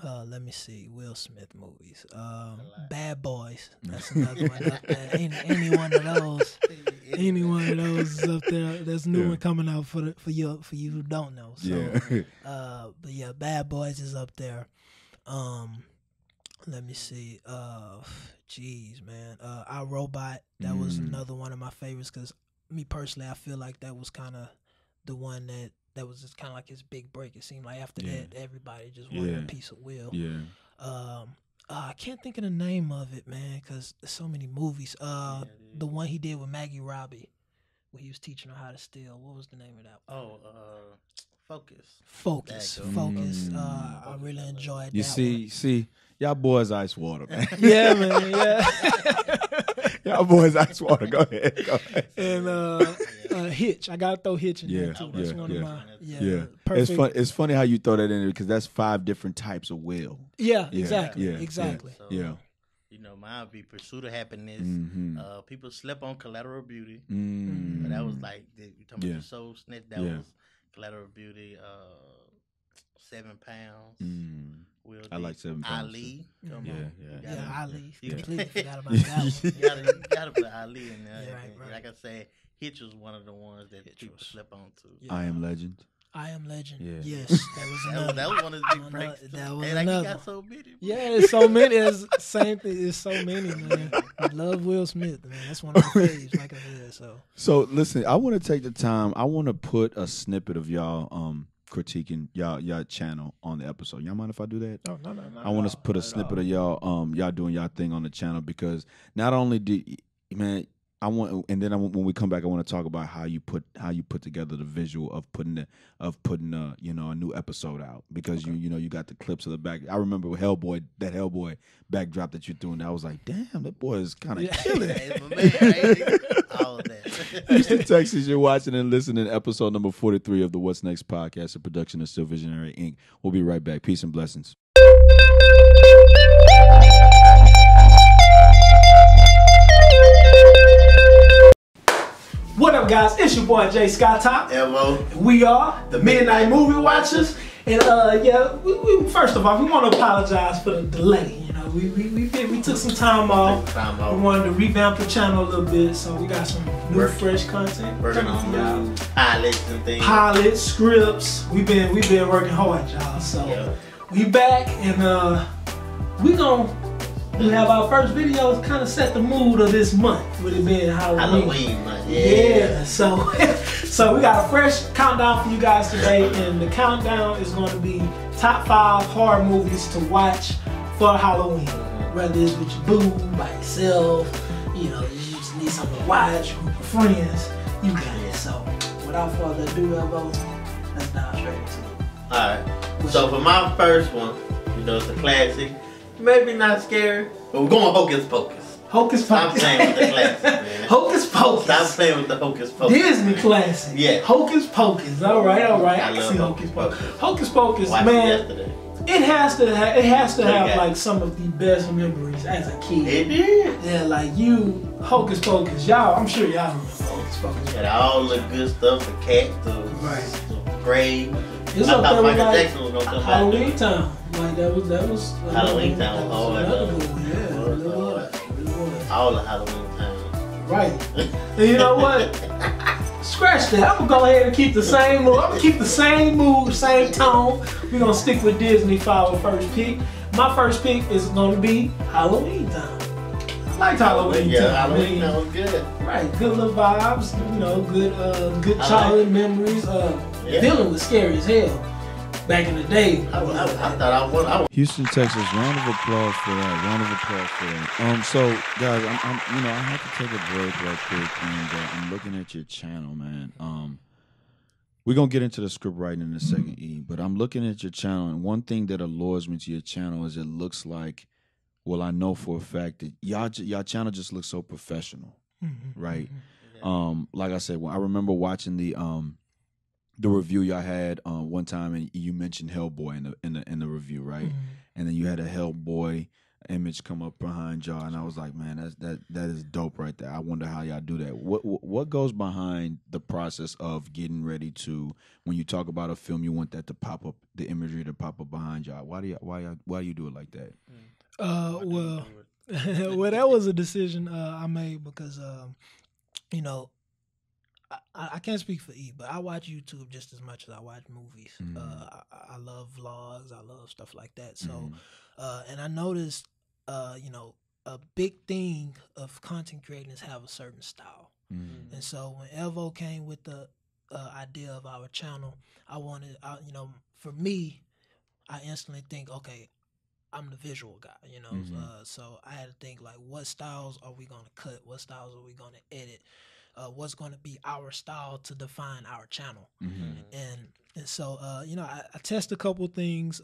Let me see. Will Smith movies. Bad Boys. That's another one up there. Any one of those. Any one of those is up there. There's a new one coming out for you who don't know. So, but yeah, Bad Boys is up there. Let me see. Jeez, man. Our Robot. That was another one of my favorites because me personally, I feel like that was kind of the one that was just kind of like his big break. It seemed like after that, everybody just wanted a piece of Will. Yeah. I can't think of the name of it, man, because there's so many movies. The one he did with Maggie Robbie, where he was teaching her how to steal. What was the name of that one? Focus. I really enjoyed that. You see, y'all boys ice water, man. Yeah, man. Yeah. Y'all boys ice water. Go ahead. And Hitch. I gotta throw Hitch in there too. That's one of my perfect. It's funny how you throw that in there because that's 5 different types of Will. Yeah, exactly. So, you know, mine would be Pursuit of Happiness. People slept on Collateral Beauty. But that was like you talking about the soul snatch. That was Collateral Beauty. 7 Pounds. I like 7 Pounds. Ali. Ali. Completely forgot about that one. You gotta put Ali in there. Yeah, right. Like I said, Hitch was one of the ones that people slept on too. Yeah. I Am Legend. I Am Legend. Yeah. Yes, that was another. That was one of the big breaks. That was another. He got so many. Yeah, it's so many. It's the same thing. It's so many, man. I love Will Smith, man. That's one of my faves, like I said. So listen, I want to take the time. I want to put a snippet of y'all critiquing y'all channel on the episode. Y'all mind if I do that? No. I want to put a snippet of y'all doing y'all thing on the channel because not only when we come back, I want to talk about how you put together the visual of putting a new episode out because you got the clips of the back. I remember that Hellboy backdrop that you threw, and I was like, damn, that boy is kind of killing it. All of that. Houston, Texas, you're watching and listening to episode number 43 of the What's Next podcast, a production of Still Visionary Inc. We'll be right back. Peace and blessings. What up, guys? It's your boy Jay Skytop Evo. We are the Midnight Watcherz, and we first of all, we want to apologize for the delay. You know, we took some time off. We wanted to revamp the channel a little bit, so we got some new, fresh content. Working on y'all. Pilots and things. Pilots, scripts. We've been working hard, y'all. So we back, and we have our first video kind of set the mood of this month with it being Halloween month. Yeah. So we got a fresh countdown for you guys today, and the countdown is going to be top 5 horror movies to watch for Halloween. Whether it's with your boo, by yourself, you just need something to watch, group of friends, you got it. So without further ado, let's dive straight into it. Alright. So for my first one, it's a classic. Maybe not scary, but we're going Hocus Pocus. Hocus Pocus. Stop playing with the classic, man. Hocus Pocus. Stop playing with the Hocus Pocus. Disney classic. Yeah. Hocus Pocus. All right. I can see Hocus Pocus. Hocus Pocus, man. It has to have like some of the best memories as a kid. It is. Yeah, like Hocus Pocus. Y'all, I'm sure y'all remember Hocus Pocus. Had all the good stuff, the cat, the grave. It's up there with like Halloween Town. Like that was Halloween Town. It was. All the Halloween Town. Right. And you know what? Scratch that. I'm gonna go ahead and keep the same mood. I'm gonna keep the same mood, same tone. We're gonna stick with Disney for our first pick. My first pick is gonna be Halloween Town. I liked Halloween Town. Yeah, Halloween Town was good. Right, good little vibes. Good childhood memories. Villain was scary as hell back in the day. I thought I won. Houston, Texas. Round of applause for that. So guys, I have to take a break right quick, and I'm looking at your channel, man. We're gonna get into the script writing in a second, E. But I'm looking at your channel, and one thing that allures me to your channel is it looks like, well, I know for a fact that y'all channel just looks so professional, right? Yeah. Like I said, when I remember watching the review y'all had one time, and you mentioned Hellboy in the review, right? And then you had a Hellboy image come up behind y'all, and I was like, man, that is dope right there. I wonder how y'all do that. What goes behind the process of getting ready to, when you talk about a film, you want that to pop up, the imagery to pop up behind y'all? Why do you do it like that? Well, well, that was a decision I made because you know, I can't speak for E, but I watch YouTube just as much as I watch movies. I love vlogs, I love stuff like that. So, and I noticed, you know, a big thing of content creating is have a certain style. And so when Evo came with the idea of our channel, I wanted, you know, for me, I instantly think, okay, I'm the visual guy, you know. So I had to think like, what styles are we gonna cut? What styles are we gonna edit? What's going to be our style to define our channel? And so you know, I test a couple things.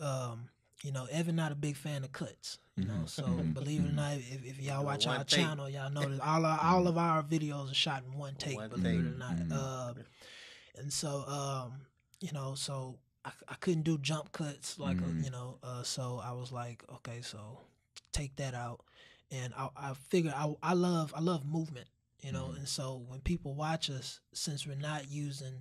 You know, Evan not a big fan of cuts. You know, so believe it or not, if y'all watch our channel, y'all know that all of our videos are shot in one take. Believe it or not. And so you know, so I couldn't do jump cuts like you know. So I was like, okay, so take that out. And I figured I love movement. You know, and so when people watch us, since we're not using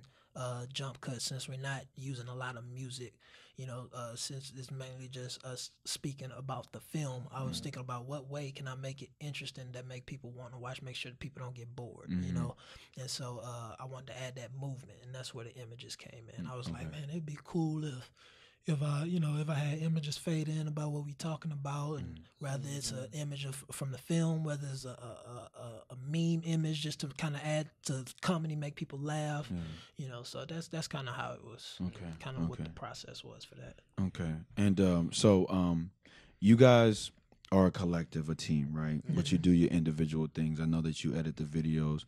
jump cuts, since we're not using a lot of music, you know, since it's mainly just us speaking about the film, I was thinking about what way can I make it interesting that make people want to watch, make sure that people don't get bored, you know. And so I wanted to add that movement, and that's where the images came in. I was like, man, it'd be cool if I, you know, if I had images fade in about what we talking about, and whether it's an image from the film, whether it's a meme image just to kind of add to comedy, make people laugh, you know. So that's kind of how it was. Kind of what the process was for that. Okay, and so you guys are a collective, a team, right? But you do your individual things. I know that you edit the videos.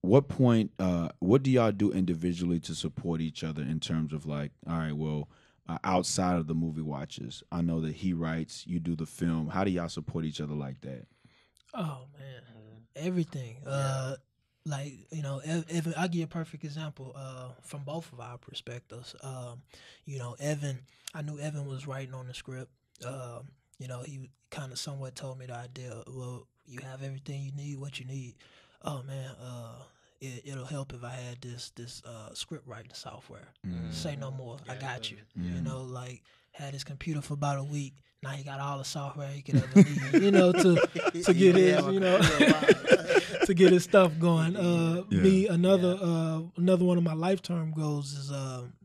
What point, what do y'all do individually to support each other in terms of like, all right, well, outside of the movie watches, I know that he writes, you do the film. How do y'all support each other like that? Oh, man, everything. Like, you know, Evan, I'll give you a perfect example from both of our perspectives. You know, Evan, I knew Evan was writing on the script. You know, he kind of somewhat told me the idea, well, you have everything you need, what you need. Oh man, it'll help if I had this script writing software. Say no more. I got you. You know, like had his computer for about a week. Now he got all the software he could ever need. You know, to get his, you know, to get his stuff going. Me, another one of my lifetime goals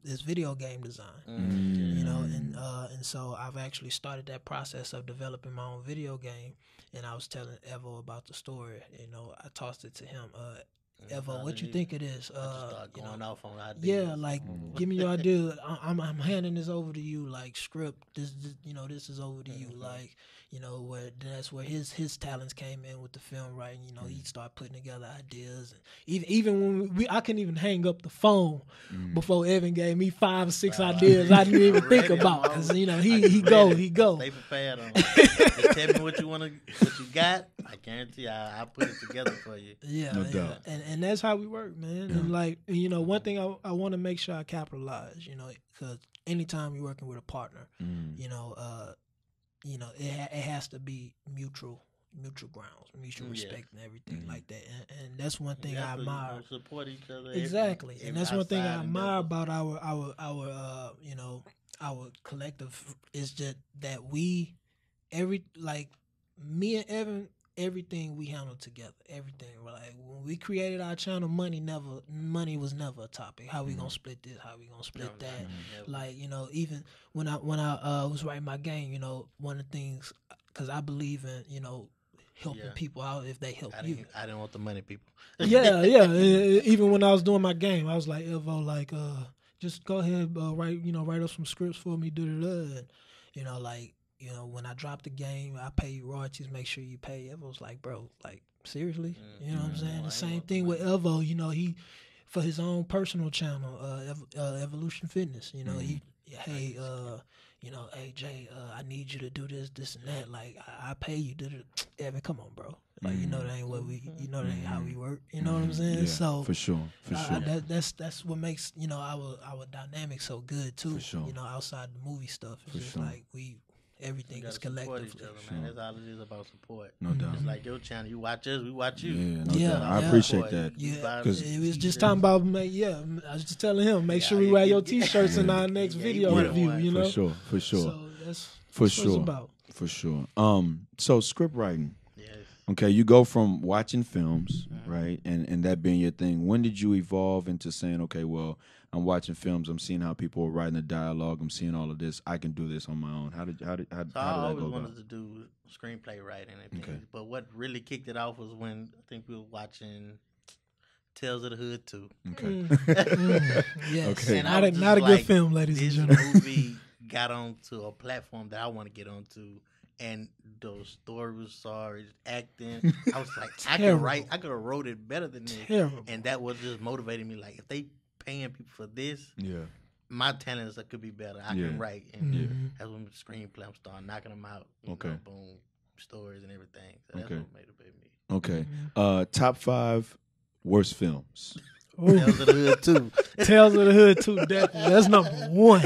is video game design. You know, and so I've actually started that process of developing my own video game. And I was telling Evo about the story. You know, I tossed it to him. Evo, what you think it is? I just start going off on ideas. Yeah, like give me your idea. I'm handing this over to you. Like script, this you know, this is over to you. Like, you know, where that's where his talents came in with the film writing. You know, he started putting together ideas. And even when I couldn't even hang up the phone before Evan gave me 5 or 6 ideas I didn't even think about. Because you know he go. Stay prepared on it. Just tell me what you got. I guarantee I'll put it together for you. Yeah, no doubt. And that's how we work, man. And like, you know, one thing I want to make sure I capitalize, you know, because anytime you're working with a partner, you know, it has to be mutual grounds, mutual respect, and everything like that. And that's one thing I admire. Support each other. Exactly, and that's one thing I admire about our you know, our collective is just that me and Evan. Everything we handled together, everything. Like when we created our channel, money was never a topic. How we gonna split this? How we gonna split that? Like, you know, even when I was writing my game, you know, one of the things, because I believe in, you know, helping people out if they help you. I didn't want the money, people. yeah. Even when I was doing my game, I was like, Evo, like, just go ahead, write up some scripts for me, and you know, like. You know, when I drop the game, I pay you royalties, make sure you pay. Evo's like, bro, like, seriously? You know what I'm saying? The same thing with Evo, you know, he, for his own personal channel, Evolution Fitness, you know, you know, hey, Jay, I need you to do this, and that. Like, I pay you. Evan, come on, bro. Like, you know that ain't that ain't how we work. You know what I'm saying? Yeah, so for sure. That's what makes, you know, our dynamic so good too. For sure. You know, outside the movie stuff, it's just like everything is Support collectively. each other, man. That's all it is about support. No doubt. It's like your channel. You watch us, we watch you. Yeah, no Yeah, doubt. I yeah. appreciate that. Yeah, 'Cause- it was just talking about, I was just telling him, make sure we wear your T-shirts in our next video review. You know, for sure. So that's For what sure. it's about. For sure. So script writing. Yes. Okay, you go from watching films, right, and that being your thing. When did you evolve into saying, okay, well, I'm watching films, I'm seeing how people are writing the dialogue, I'm seeing all of this, I can do this on my own. How did So that I go always wanted about? to do screenplay writing and things. Okay. But what really kicked it off was when I think we were watching Tales of the Hood 2. Okay. Yes, Okay. And I was not a just good like, film, ladies and this gentlemen. movie got onto a platform that I want to get onto, and the story was sorry, acting. I was like, I could have wrote it better than this, Terrible. and that was just motivating me. Like, if they paying people for this, Yeah. my talents could be better. I Yeah. can write, and Yeah. that's when the screenplay I'm starting knocking them out. Okay. Boom, stories and everything. So that's Okay. what motivated me. Okay. Top 5 worst films. Tales of the Hood 2. Tales of the Hood 2, definitely. That's number 1.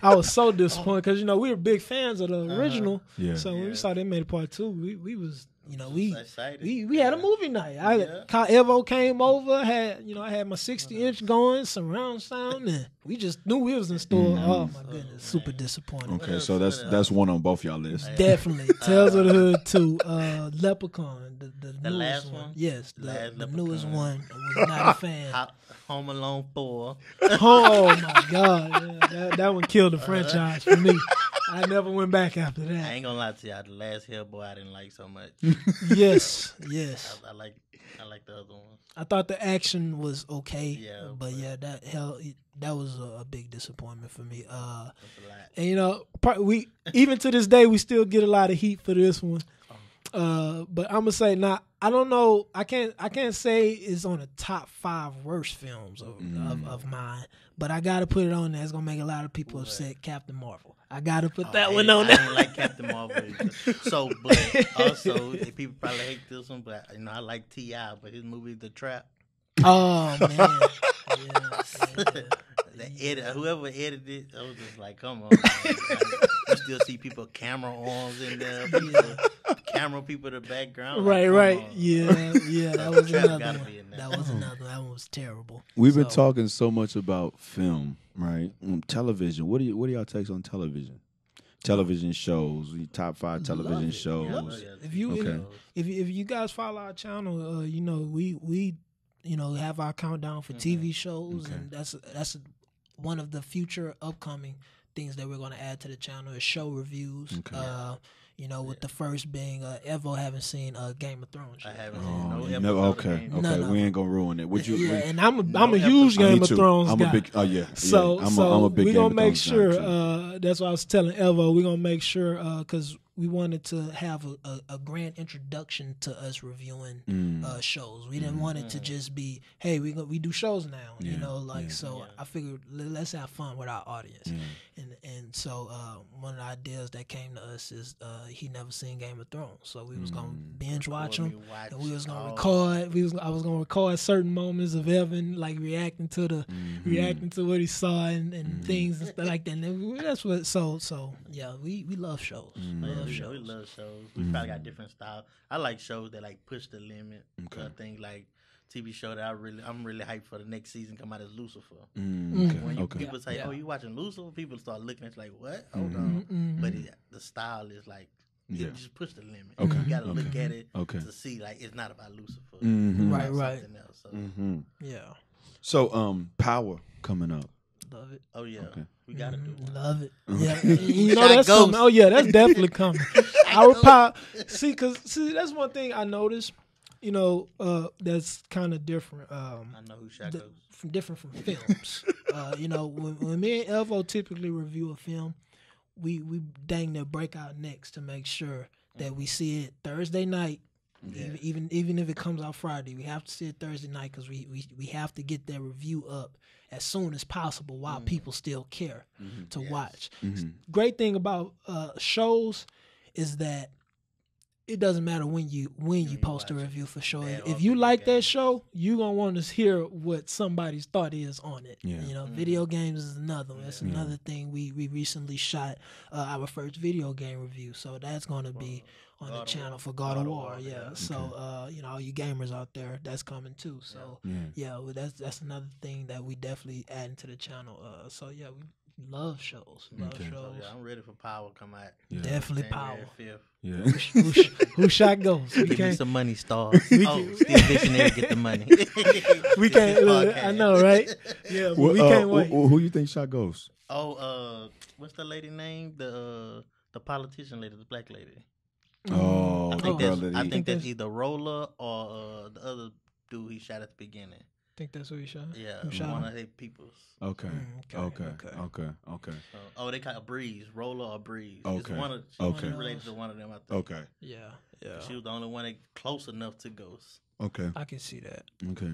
I was so disappointed because, we were big fans of the original. Yeah. So when we saw they made a part 2, we was, we Excited. we had a movie night. Yeah. Evo came over, I had my 60-inch going, surround sound, and we just knew we was in store. Oh my goodness, super disappointing. Okay, so that's one on both y'all lists. Definitely. Tales of the Hood 2, Leprechaun, the newest last one. one? Yes, Last the newest Leprechaun. one. I was not a fan. Home Alone 4. Oh my God, yeah, that one killed the franchise for me. I never went back after I that. ain't gonna lie to y'all. The last Hellboy I didn't like so much. Yes. I like the other one. I thought the action was okay, Yeah, but yeah, that was a big disappointment for me. That's a lot. And we even to this day we still get a lot of heat for this one. But I'm gonna say now I don't know. I can't say it's on the top 5 worst films of mine. But I gotta put it on there. It's gonna make a lot of people upset. Captain Marvel. I gotta put that one on I there. didn't like Captain Marvel either. So, but also people probably hate this one, but I like T.I., but his movie The Trap. Oh man. Yeah. The edit, whoever edited it, I was just like, come on. Man. You still see people camera arms in there, camera people in the background. Right. Like, come on. Yeah. That was Trap another gotta one. be in there. That was another one. That one was terrible. We've been talking so much about film, right? Television. What are y'all takes on television? Television shows, the top 5 television shows. Yeah, If you Okay. if you guys follow our channel, we have our countdown for TV shows, Okay. and that's one of the future upcoming things that we're going to add to the channel is show reviews. Okay. With the first being Evo haven't seen Game of Thrones I yet. haven't seen Oh, no you episode never, of okay, Game. okay. No. We ain't gonna ruin it. Would you? Yeah, would- and I'm a No huge episode. Game Me of too. Thrones I'm guy. a big. Oh yeah. So, I'm a big. we're Game gonna of make Thrones guy, sure. too. That's what I was telling Evo. We're gonna make sure because we wanted to have a grand introduction to us reviewing shows. We didn't want it to just be, hey, we do shows now. So I figured let's have fun with our audience. And so one of the ideas that came to us is he never seen Game of Thrones, so we was gonna binge watch them, and we was gonna record. I was gonna record certain moments of Evan like reacting to what he saw and things and stuff like that. And that's what. So yeah, we love shows. We love shows. We probably got different styles. I like shows that like push the limit. Okay. So I think like TV show that I'm really hyped for the next season come out is Lucifer. Okay. People say, Yeah. "Oh, you watching Lucifer?" People start looking at you like, "What? Hold on." But the style is like, Yeah. you just push the limit. Okay. You got to look at it Okay. to see like it's not about Lucifer. Mhm. It's Right, about right. something else. So, Yeah, So, Power coming up. love it. oh yeah, Okay. we got to do one. Love it. Yeah, you know Shot that's Ghost. coming. Oh yeah, that's definitely coming. Our power. See, that's one thing I noticed. That's kind of different. I know who Shot Ghost. Different from films. When me and Evo typically review a film, we dang near break our necks to make sure that we see it Thursday night. Yeah. Even if it comes out Friday, we have to see it Thursday night because we have to get that review up as soon as possible while people still care to watch. Great thing about shows is that it doesn't matter when you post a review for sure. Bad If or you good like that games. show, you gonna want to hear what somebody's thought is on it. Yeah. You know, video games is another one. That's another thing. We recently shot our first video game review, so that's gonna be on the channel for God of War. Yeah. So you know, all you gamers out there, that's coming too. So well, that's another thing that we definitely adding to the channel. So yeah, we love shows. Love shows. So, yeah, I'm ready for Power to come out. Definitely January Power. 5th. Yeah. Who shot Ghost? We Give me can't. some money, stars. Oh, Steve Visionary get the money. We can't. I know, right? Yeah, but we can't wait. Who you think shot Ghost? Oh, what's the lady name? The politician lady, the black lady. Oh, I think the girl that's, that I he- think that's either Roller or the other dude he shot at the beginning. Think that's who he shot? Yeah, Who shot one him? of their peoples. Okay. Okay. So, they call it Breeze, Roller or Breeze. Okay. It's one of, Okay. she's related to one of them, I think. Okay. Yeah. She was the only one that close enough to Ghost. Okay. I can see that. Okay.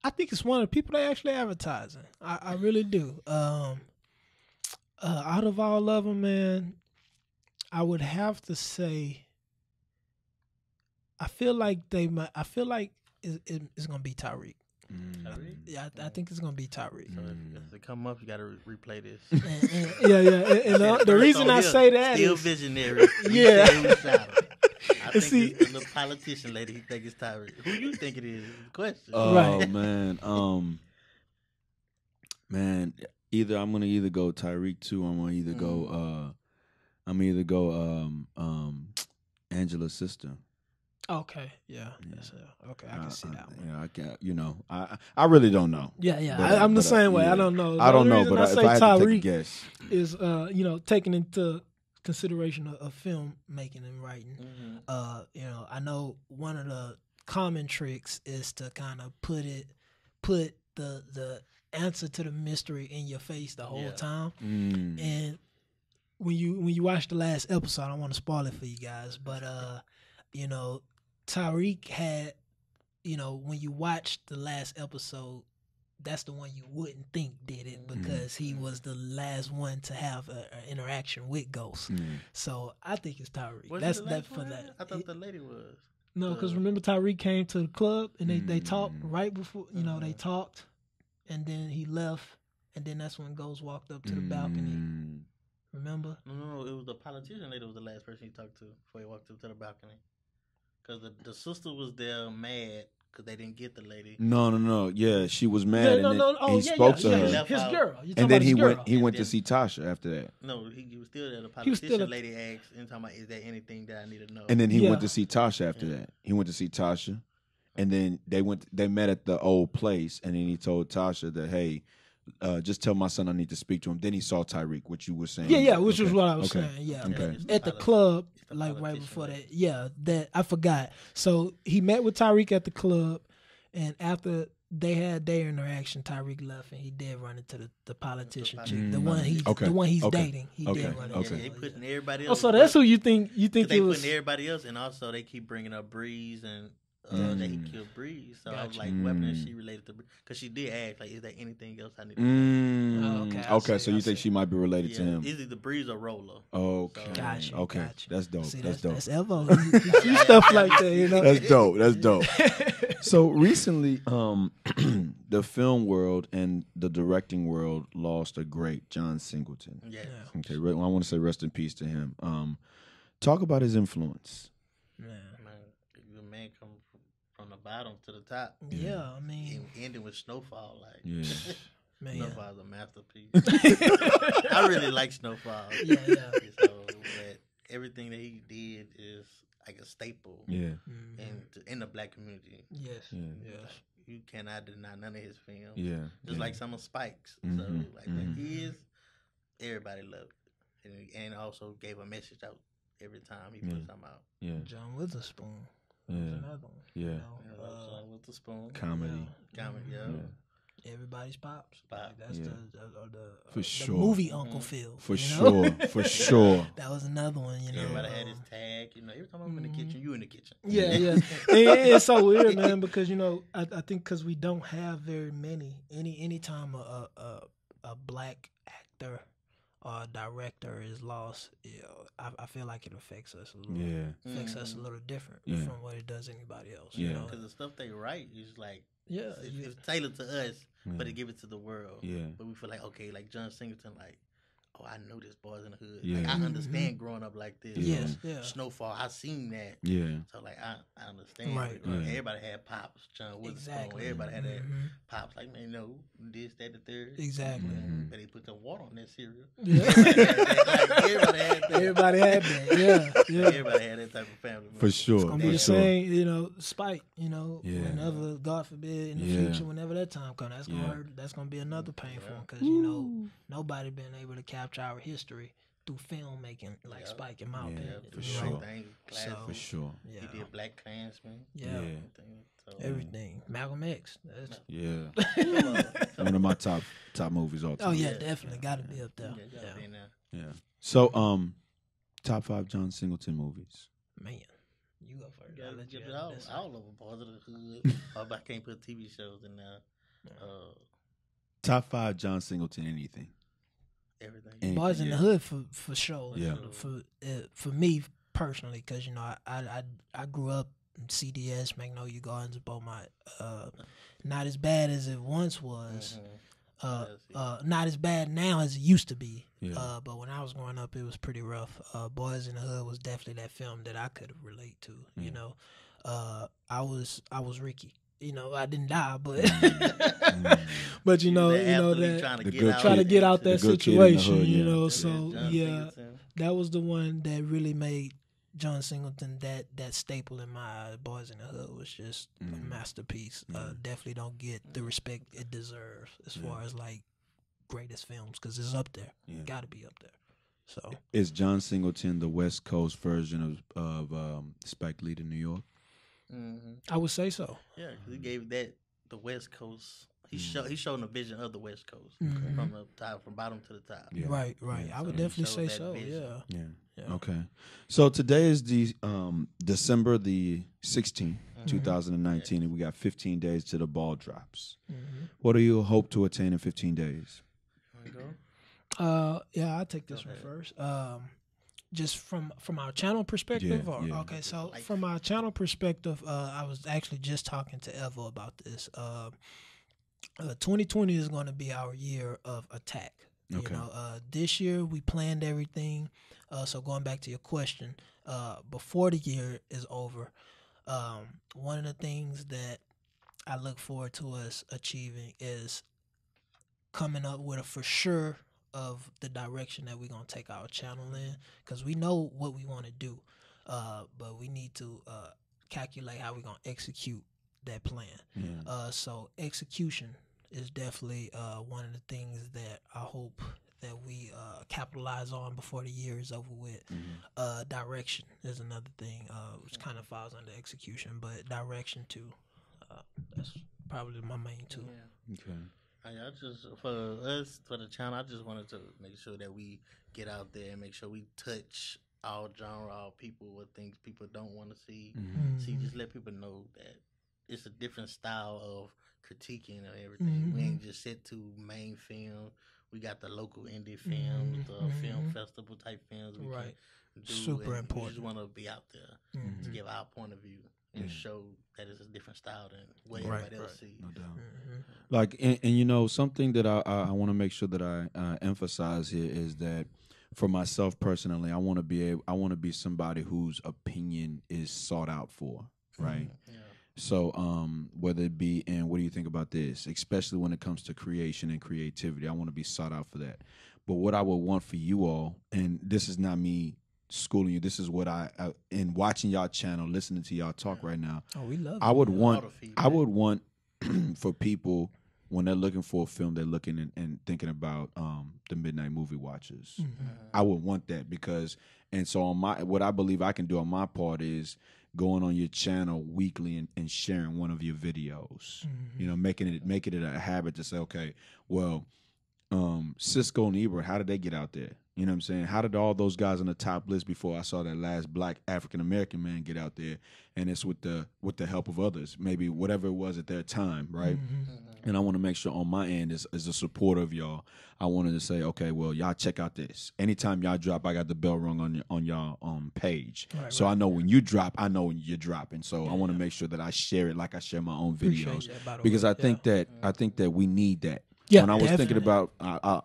I think it's one of the people they actually advertising. I really do. Out of all of them, man, I would have to say. I feel like it's gonna be Tyreek. Tyreek? Yeah, I think it's gonna be Tyreek. So if they come up, you got to replay this. And the reason I say that still is visionary. Yeah. Who shot him. I think See- this little politician lady, he think it's Tyreek. Who you think it is? Question. Oh Right. man. Man, I'm gonna either go Tyreek 2, or I'm gonna either go Angela's sister. okay. Yeah. Yes, okay, I can see that one. Yeah, I can't. I really don't know. Yeah. But, I'm the same way. yeah. I don't know. I don't The know, reason but if say I had to take a Tyreek guess, is taking into consideration of film making and writing. I know one of the common tricks is to kind of put the answer to the mystery in your face the whole time. And when you watch the last episode, I don't want to spoil it for you guys, but Tyreek had, when you watch the last episode, that's the one you wouldn't think did it because he was the last one to have an interaction with Ghost. So I think it's Tyreek. Was That's he the that last for one? that. I thought the lady was. No, because remember Tyreek came to the club and they talked right before, they talked, and then he left, and then that's when Ghost walked up to the balcony. Remember? No, it was the politician lady was the last person he talked to before he walked up to the balcony. Because the sister was there mad because they didn't get the lady. No. Yeah, she was mad, he spoke to her, His girl. You talking and then about he his went And to see Tasha after that, No, he was still there. The He was still politician at- lady asked and talking about, is there anything that I need to know? and then he Yeah. went to see Tasha after that. He went to see Tasha, and then they met at the old place, and then he told Tasha that, hey, just tell my son I need to speak to him. Then he saw Tyreek, which you were saying. Yeah, which was Okay. what I was Okay. saying. Yeah, Okay. at the club, It's the like right politician before lady. that. Yeah, that I forgot. So he met with Tyreek at the club, and after they had their interaction, Tyreek left, and he did run into the politician chick, the one he's dating. He did run into. Okay. They putting everybody Oh, else. so that's who you think they it was. putting everybody else, and also they keep bringing up Breeze and that he killed Breeze. So I was like, weapon is she related to Breeze? Because she did ask, like, is there anything else I need to know? Oh, okay, I Okay, see, so I you think see. she might be related to Yeah, him? is it the Breeze or Roller? Okay. Gotcha. Okay. Gotcha. That's dope. See, that's dope. That's Evo. He see stuff like that, you know. That's dope. That's dope. So recently, the film world and the directing world lost a great John Singleton. Yeah. Okay, I want to say rest in peace to him. Talk about his influence. Man, the man come from the bottom to the top. Yeah, I mean, Ending with Snowfall, like Yeah. man. Snowfall's a masterpiece. I really like Snowfall. Yeah. So, but everything that he did is like a staple. Yeah. In the black community. Yes. Yeah. You cannot deny none of his films. Yeah. Just yeah. like some of Spike's. So like his, everybody loved it. And also gave a message out every time he put something out. Yeah. John Witherspoon. Yeah. Another one. Yeah. You know, with the spoon. Comedy. Comedy, yeah. Everybody's pops. Pop. Like, that's Yeah. the For sure. movie Uncle Phil. For you know? sure. For sure. That was another one, you know. Everybody had his tag. You know, every time I'm in the kitchen, you in the kitchen. Yeah. It's so weird, man, because I think because we don't have very many. Any time a black actor or a director is lost, I feel like it affects us a little. Yeah. Affects us a little different Yeah. from what it does anybody else. Yeah. You know? Because the stuff they write is like, Yeah, it's tailored to us, but Yeah. they give it to the world. Yeah. But we feel like, okay, like John Singleton, like, oh, I know this Boys in the Hood. Yeah. Like, I understand growing up like this. Yes, yeah. Snowfall, I seen that. Yeah. So like I understand. Right, Like, right. Everybody had pops. John Witherspoon. Exactly. Everybody had that Mhm. pops. Like, man, no, this, that, the third. Exactly. But they put the water on that cereal. Yeah. Like, everybody had that. Everybody had that. Yeah, yeah. Everybody had that type of family. For sure. It's gonna be for the sure. same, Spike. Yeah. Whenever, God forbid, in the Yeah. future, whenever that time comes, that's gonna Yeah. hurt. That's gonna be another pain for him because nobody been able to capture our history through filmmaking like Spike, in my Yeah, opinion. for you sure. know? Everything classic. For sure. Yeah, He did Black Klansman. yeah, Yeah. Everything. So, everything. Malcolm X. That's, Yeah. Come on. One of my top movies all time. oh yeah, definitely got to be up there. Yeah, gotta be in there. Yeah. So top 5 John Singleton movies. Man, you go first. I'll Gotta let you give it have all, this. all of them. Boys of the Hood. I can't put TV shows in there. Top 5 John Singleton anything. Everything. Anything, Boys in yeah. the Hood for sure. Yeah. For me personally, because I grew up in CDS, Magnolia Gardens, Beaumont. Not as bad as it once was. Not as bad now as it used to be. Yeah. But when I was growing up, it was pretty rough. Boys in the Hood was definitely that film that I could relate to. You know, I was Ricky. I didn't die, but but that trying to get out that The good kid in the situation. hood, yeah. So John yeah, Singleton. that was the one that really made John Singleton that staple in my eye. Boys in the Hood was just a masterpiece. Definitely don't get the respect it deserves as far as like greatest films because it's up there. Yeah. Got to be up there. So Is John Singleton the West Coast version of Spike Lee to New York? I would say so. Yeah, 'cause he gave that the West Coast. He showed a vision of the West Coast Mhm. from the top, from bottom to the top. Yeah. Right. Yeah, I would so he definitely showed say that so. vision. Yeah. Yeah. Yeah. Okay. So today is the December the 16th, 2019, and we got 15 days to the ball drops. What do you hope to attain in 15 days? Wanna go? Yeah, I'll take this one first. Just from our channel perspective, Yeah, yeah. Okay. So from our channel perspective, I was actually just talking to Evo about this. 2020 is going to be our year of attack. Okay. This year we planned everything. So going back to your question, before the year is over, one of the things that I look forward to us achieving is coming up with a for sure of the direction that we're going to take our channel in, because we know what we want to do, but we need to calculate how we're going to execute that plan. So execution is definitely one of the things that I hope that we capitalize on before the year is over with. Direction is another thing, which kind of falls under execution, but direction too. That's probably my main two. Yeah. Okay. I just for us for the channel, I just wanted to make sure that we get out there and make sure we touch all genre, all people, what things people don't want to see. See, just let people know that it's a different style of critiquing of everything. We ain't just set to main film. We got the local indie films, the film festival type films. We Right. can do, Super and important. We just want to be out there to give our point of view and show that it's a different style than what everybody else sees. No doubt. Like, and something that I want to make sure that I emphasize here is that for myself personally, I want to be somebody whose opinion is sought out for, right? Yeah. So, whether it be in, what do you think about this? Especially when it comes to creation and creativity, I want to be sought out for that. But what I would want for you all, and this is not me schooling you, this is what I in watching y'all channel, listening to y'all talk right now. Oh, we love it. I would All the feedback. want for people when they're looking for a film, they're looking and thinking about the Midnight Movie Watchers. I would want that because, and so on what I believe I can do on my part is going on your channel weekly and sharing one of your videos. Making it a habit to say, okay, well, Cisco and Ebert, how did they get out there? You know what I'm saying? How did all those guys on the top list before I saw that last black African American man get out there? And it's with the help of others, maybe whatever it was at their time, right? And I want to make sure on my end, as a supporter of y'all, I wanted to say, okay, well, y'all check out this. Anytime y'all drop, I got the bell rung on y'all page. So I know when you drop, I know when you're dropping. So I want to make sure that I share it like I share my own videos. Because I think that we need that. Yeah, when I was definitely. thinking about,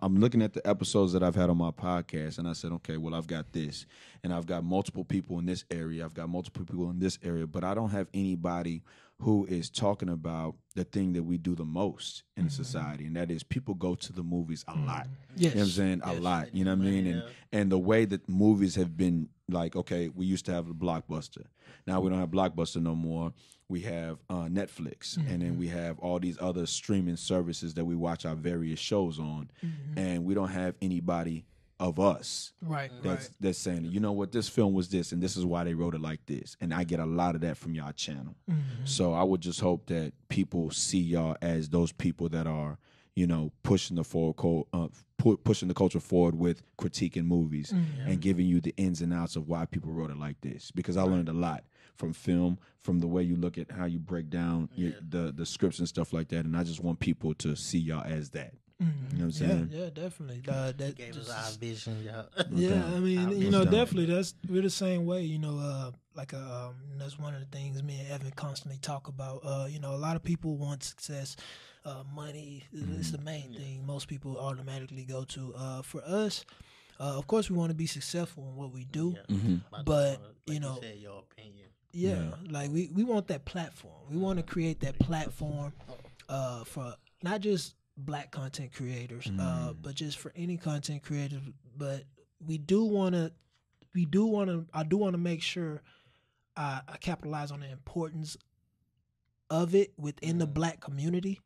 I'm looking at the episodes that I've had on my podcast, and I said, okay, well, I've got this, and I've got multiple people in this area, I've got multiple people in this area, but I don't have anybody who is talking about the thing that we do the most in society, and that is people go to the movies a lot. Yes. You know what I'm saying? A lot. You know what I mean? And the way that movies have been, like, okay, we used to have a Blockbuster. Now we don't have Blockbuster no more. We have Netflix, and then we have all these other streaming services that we watch our various shows on, and we don't have anybody of us that's saying, you know what, this film was this, and this is why they wrote it like this. And I get a lot of that from y'all channel. So I would just hope that people see y'all as those people that are, you know, pushing the culture forward with critiquing movies and giving you the ins and outs of why people wrote it like this. Because I learned a lot from film, from the way you look at how you break down the scripts and stuff like that. And I just want people to see y'all as that. You know what I'm saying? Yeah, definitely. That Gave us our vision, Yeah, I mean, you know, definitely we're the same way. You know, that's one of the things me and Evan constantly talk about. You know, a lot of people want success, money. It's the main thing most people automatically go to. For us, of course, we want to be successful in what we do, but you know, said, your opinion. Yeah, like we want that platform. We want to create that platform for not just Black content creators, but just for any content creator. But I do want to make sure I capitalize on the importance of it within the Black community,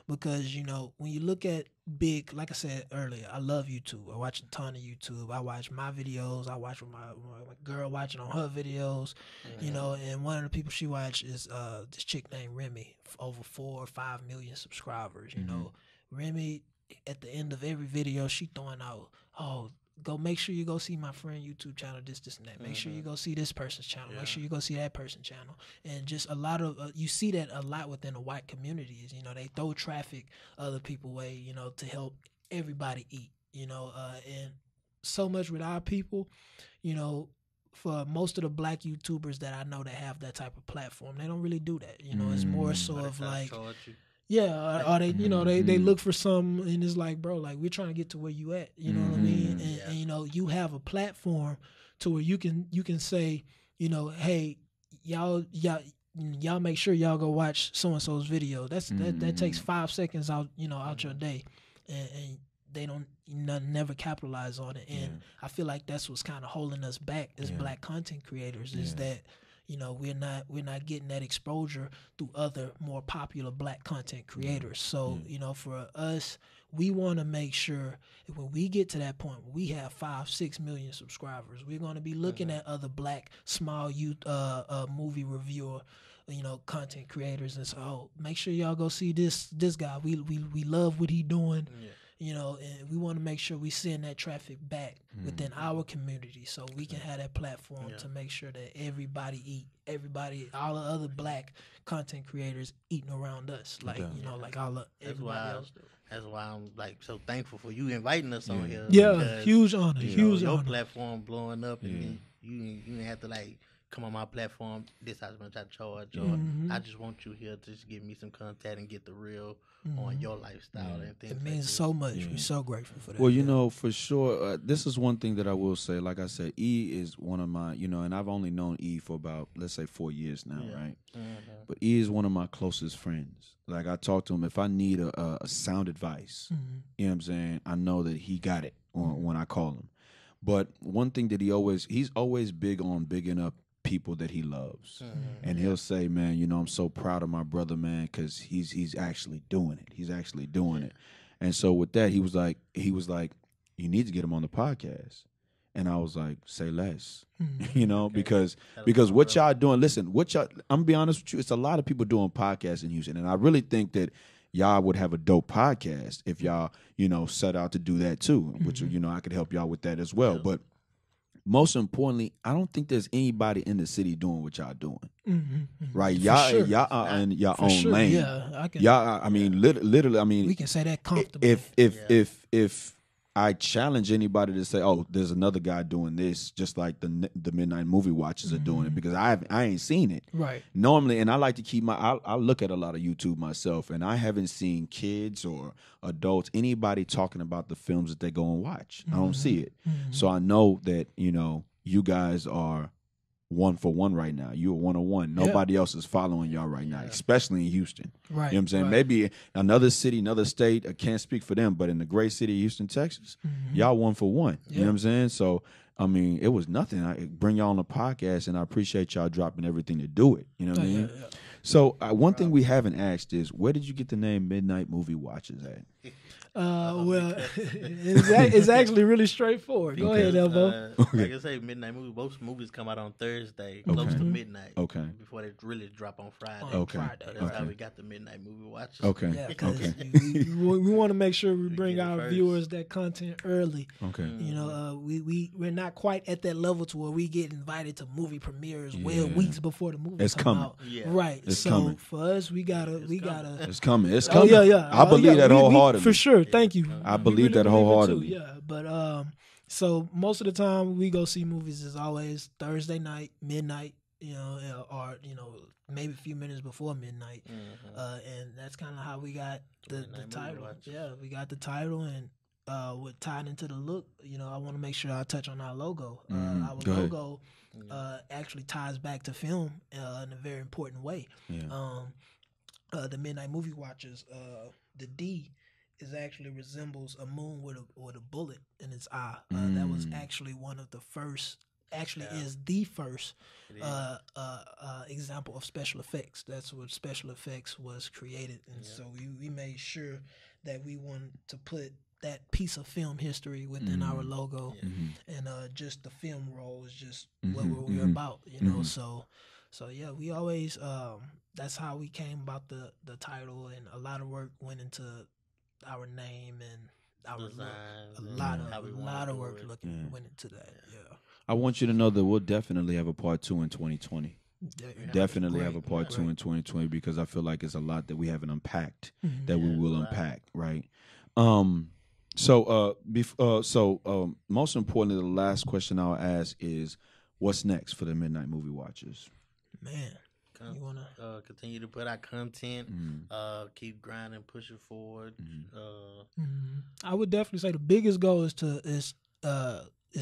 because you know, when you look at big, like I said earlier, I love YouTube. I watch a ton of YouTube. I watch my videos. I watch my girl watching on her videos. You know, and one of the people she watch is this chick named Remy, over 4 or 5 million subscribers. You know, Remy, at the end of every video, she throwing out, go make sure you go see my friend YouTube channel, this and that. Make sure you go see this person's channel. Make sure you go see that person's channel. And just a lot of, you see that a lot within the white communities. You know, they throw traffic other people way, you know, to help everybody eat, you know. And so much with our people, you know, for most of the Black YouTubers that I know that have that type of platform, they don't really do that. You know, it's more so of like, yeah, or they, you know, they look for some, and it's like, bro, like, we're trying to get to where you at, you know what I mean? And you know, you have a platform to where you can say, you know, hey, y'all make sure y'all go watch so and so's video. That takes 5 seconds out, you know, out your day, and they don't never capitalize on it. And I feel like that's what's kind of holding us back as Black content creators, is that, you know, we're not getting that exposure through other more popular Black content creators. So, you know, for us, we want to make sure that when we get to that point, we have 5-6 million subscribers, we're going to be looking at other Black small youth movie reviewer, you know, content creators, and so make sure y'all go see this guy. We love what he doing. You know, and we want to make sure we send that traffic back within our community, so we can have that platform to make sure that all the other Black content creators eating around us, like you know, like everybody else do. That's why I'm like so thankful for you inviting us on here. Yeah, huge honor, huge honor. Your platform blowing up, and you didn't have to like come on my platform, this how much I charge, or I just want you here to just give me some content and get the real on your lifestyle and things. It means so much. We're so grateful for that. Well, you know, for sure, this is one thing that I will say. Like I said, E is one of my, you know, and I've only known E for about, let's say, 4 years now, right? But E is one of my closest friends. Like, I talk to him if I need a sound advice, you know what I'm saying? I know that he got it when I call him. But one thing that he's always big on bigging up people that he loves, and he'll say, man, you know, I'm so proud of my brother, man, because he's actually doing it. He's actually doing it. And so with that, he was like, you need to get him on the podcast. And I was like, say less, you know, because what y'all doing, listen, I'm gonna be honest with you, it's a lot of people doing podcasts in Houston, and I really think that y'all would have a dope podcast if y'all, set out to do that too, which, I could help y'all with that as well. But most importantly, I don't think there's anybody in the city doing what y'all doing. Right? Y'all are in your own lane. Yeah, I can. Y'all, I mean, literally, I mean, we can say that comfortably. If I challenge anybody to say, "Oh, there's another guy doing this," just like the Midnight Movie Watchers are doing it, because I ain't seen it. Right. Normally, and I like to keep I look at a lot of YouTube myself, and I haven't seen kids or adults, anybody talking about the films that they go and watch. I don't see it. So I know that you guys are 1 for 1 right now. You're 101. Nobody else is following y'all right now, especially in Houston. Right. You know what I'm saying? Right. Maybe another city, another state, I can't speak for them, but in the great city of Houston, Texas, y'all 1 for 1. You know what I'm saying? So, I mean, it was nothing. I bring y'all on the podcast, and I appreciate y'all dropping everything to do it. You know what I mean? Yeah. So, one thing we haven't asked is, where did you get the name Midnight Movie Watchers at? Well, it's actually really straightforward. Go ahead, Elvo. Like I say, Midnight Movie. Most movies come out on Thursday, close to midnight. Okay. Before they really drop on Friday. Okay. So that's how we got the Midnight Movie Watchers. Okay. Yeah, because we want to make sure we bring our viewers that content early. Okay. We're not quite at that level to where we get invited to movie premieres weeks before the movie come out. Yeah. Right. It's so coming. for us, we gotta. It's coming. It's coming. Oh yeah. I believe that wholeheartedly. For sure. Thank you. I believe that wholeheartedly. Yeah, but so most of the time we go see movies is always Thursday night, midnight, or maybe a few minutes before midnight, and that's kind of how we got the title. Yeah, we got the title, and what tied into the look. I want to make sure I touch on our logo. Our logo actually ties back to film in a very important way. Yeah. The Midnight Movie Watchers, the D actually resembles a moon with a bullet in its eye. That was actually one of the first. Actually, is the first example of special effects. That's what special effects was created, and so we made sure that we wanted to put that piece of film history within our logo, and just the film roll is just what we're about, So yeah, we always that's how we came about the title, and a lot of work went into our name and our design, a lot of work went into that. Yeah. I want you to know that we'll definitely have a part 2 in 2020. Definitely have a part 2 in 2020, because I feel like it's a lot that we haven't unpacked that we will unpack, right? So most importantly, the last question I'll ask is, what's next for the Midnight Movie Watchers? Man, you wanna continue to put out content, keep grinding, pushing forward. I would definitely say the biggest goal is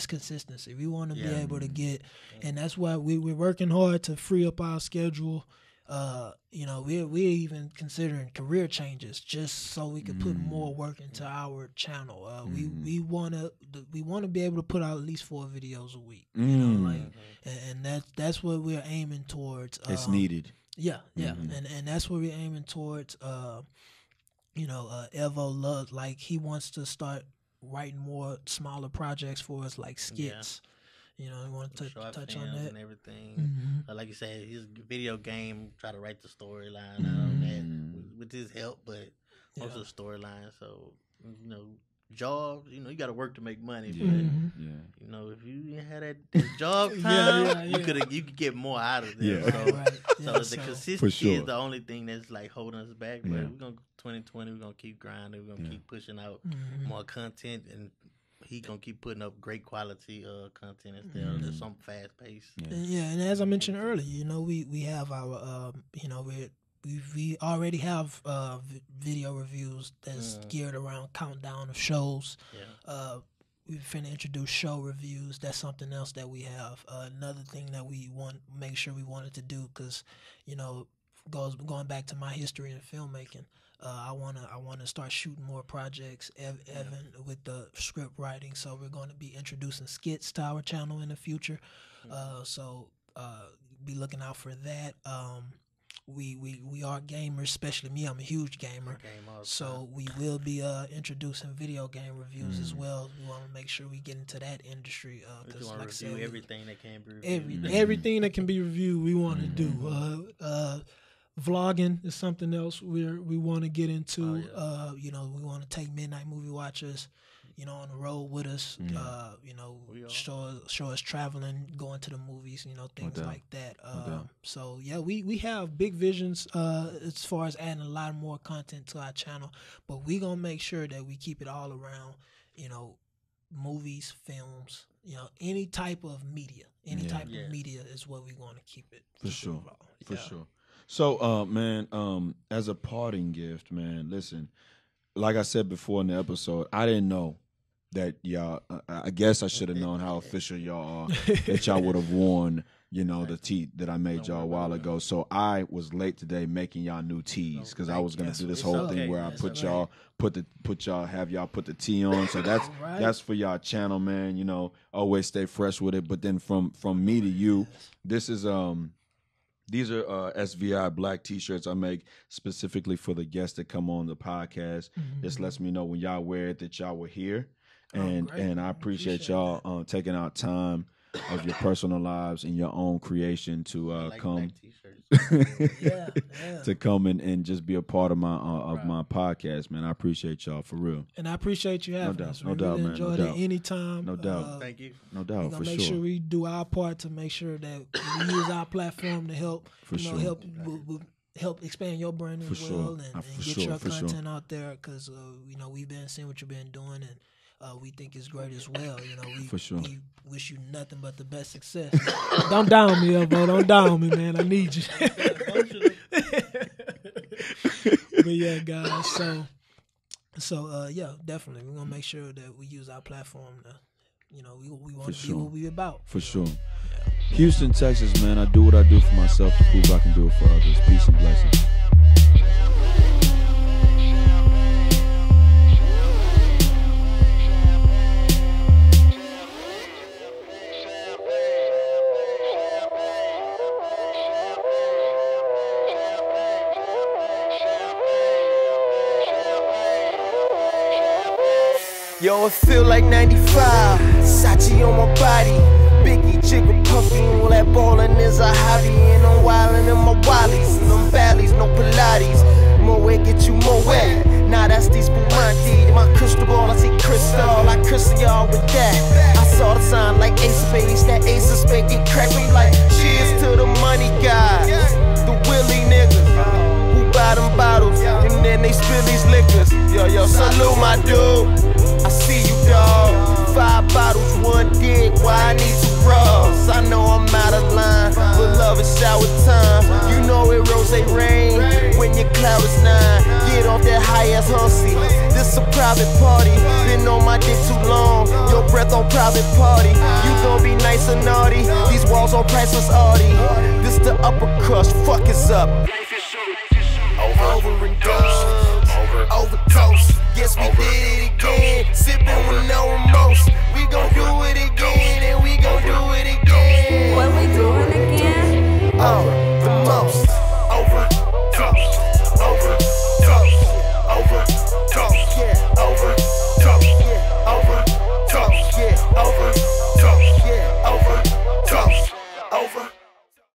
consistency. We want to be able to get, and that's why we're working hard to free up our schedule. We're even considering career changes just so we can put more work into our channel. We want to be able to put out at least 4 videos a week. And that's what we're aiming towards. It's needed. Yeah, and that's what we're aiming towards. Evo loves, like, he wants to start writing more smaller projects for us, like skits. He want to touch on that and everything. Like you said, his video game, try to write the storyline out of that with his help, but most of the storyline. So jobs, you got to work to make money. But if you didn't have that job time, you could get more out of them. So the consistency is the only thing that's like holding us back. But we're gonna 2020, we're gonna keep grinding. We're gonna keep pushing out more content, and he gonna keep putting up great quality content instead of just some fast pace. And as I mentioned earlier, we have our we already have video reviews that's geared around countdown of shows. We're finna introduce show reviews. That's something else that we have. Another thing that we make sure we wanted to do, because going back to my history in filmmaking. I wanna start shooting more projects. Evan with the script writing, so we're going to be introducing skits to our channel in the future. So be looking out for that. We are gamers, especially me. I'm a huge gamer, so we will be introducing video game reviews as well. We want to make sure we get into that industry. Because like I said, everything that can be reviewed. Everything that can be reviewed, we want to do. Vlogging is something else we want to get into. You know, we want to take Midnight Movie Watchers, you know, on the road with us. You know, show us traveling, going to the movies, you know, things like that. So yeah, we have big visions as far as adding a lot more content to our channel, but we gonna make sure that we keep it all around, you know, movies, films, you know, any type of media. Any type of media is what we want to keep it. For sure. For sure. So, man, as a parting gift, man, listen, like I said before in the episode, I didn't know that y'all, I guess I should have known how official y'all are, that y'all would have worn, you know, the tee that I made y'all a while ago. So I was late today making y'all new tees because I was going to do this whole thing where I put y'all, have y'all put the tee on. So that's for y'all channel, man. You know, always stay fresh with it. But then from me to you, this is, these are SVI black T-shirts I make specifically for the guests that come on the podcast. This lets me know when y'all wear it that y'all were here, and I appreciate y'all taking out time of your personal lives and your own creation to come to come and just be a part of my podcast, man. I apprate y'all for real, and I appreciate you having us. No doubt, man. Enjoyed it anytime. No doubt. Thank you. No doubt. For make sure we do our part to make sure that we use our platform to help help expand your brand as well, and get your content out there, because you know, we've been seeing what you've been doing, and we think it's great as well. You know, we wish you nothing but the best success. Don't down me, Evo. Don't down me, man. I need you. But yeah, guys. So yeah, definitely, we're gonna make sure that we use our platform to, you know, we want to be what we about. For sure. Yeah. Houston, Texas, man. I do what I do for myself to prove I can do it for others. Peace and blessings. Yo, it feel like 95, Sachi on my body, Biggie, Jigger, Puffy, all that ballin' is a hobby, and I'm wildin' in my wallies, and them valleys, no Pilates, more wet get you more wet, nah that's these Spumante, my crystal ball, I see crystal, I crystal y'all with that, I saw the sign like Ace of Spades, that Ace of Spades get cracked, me like, cheers to the money guys, the Willie niggas, who buy them bottles, and then they spill these liquors, yo, salute my dude. I see you, dawg. 5 bottles, 1 dick. Why I need 2 bras? I know I'm out of line, but love is shower time. You know it rose rain when your cloud is 9. Get off that high ass hussy. This a private party. Been on my dick too long. Your breath on private party. You gon' be nice or naughty. These walls on priceless Audi. This the upper crust. Fuck is up. Over and done. Over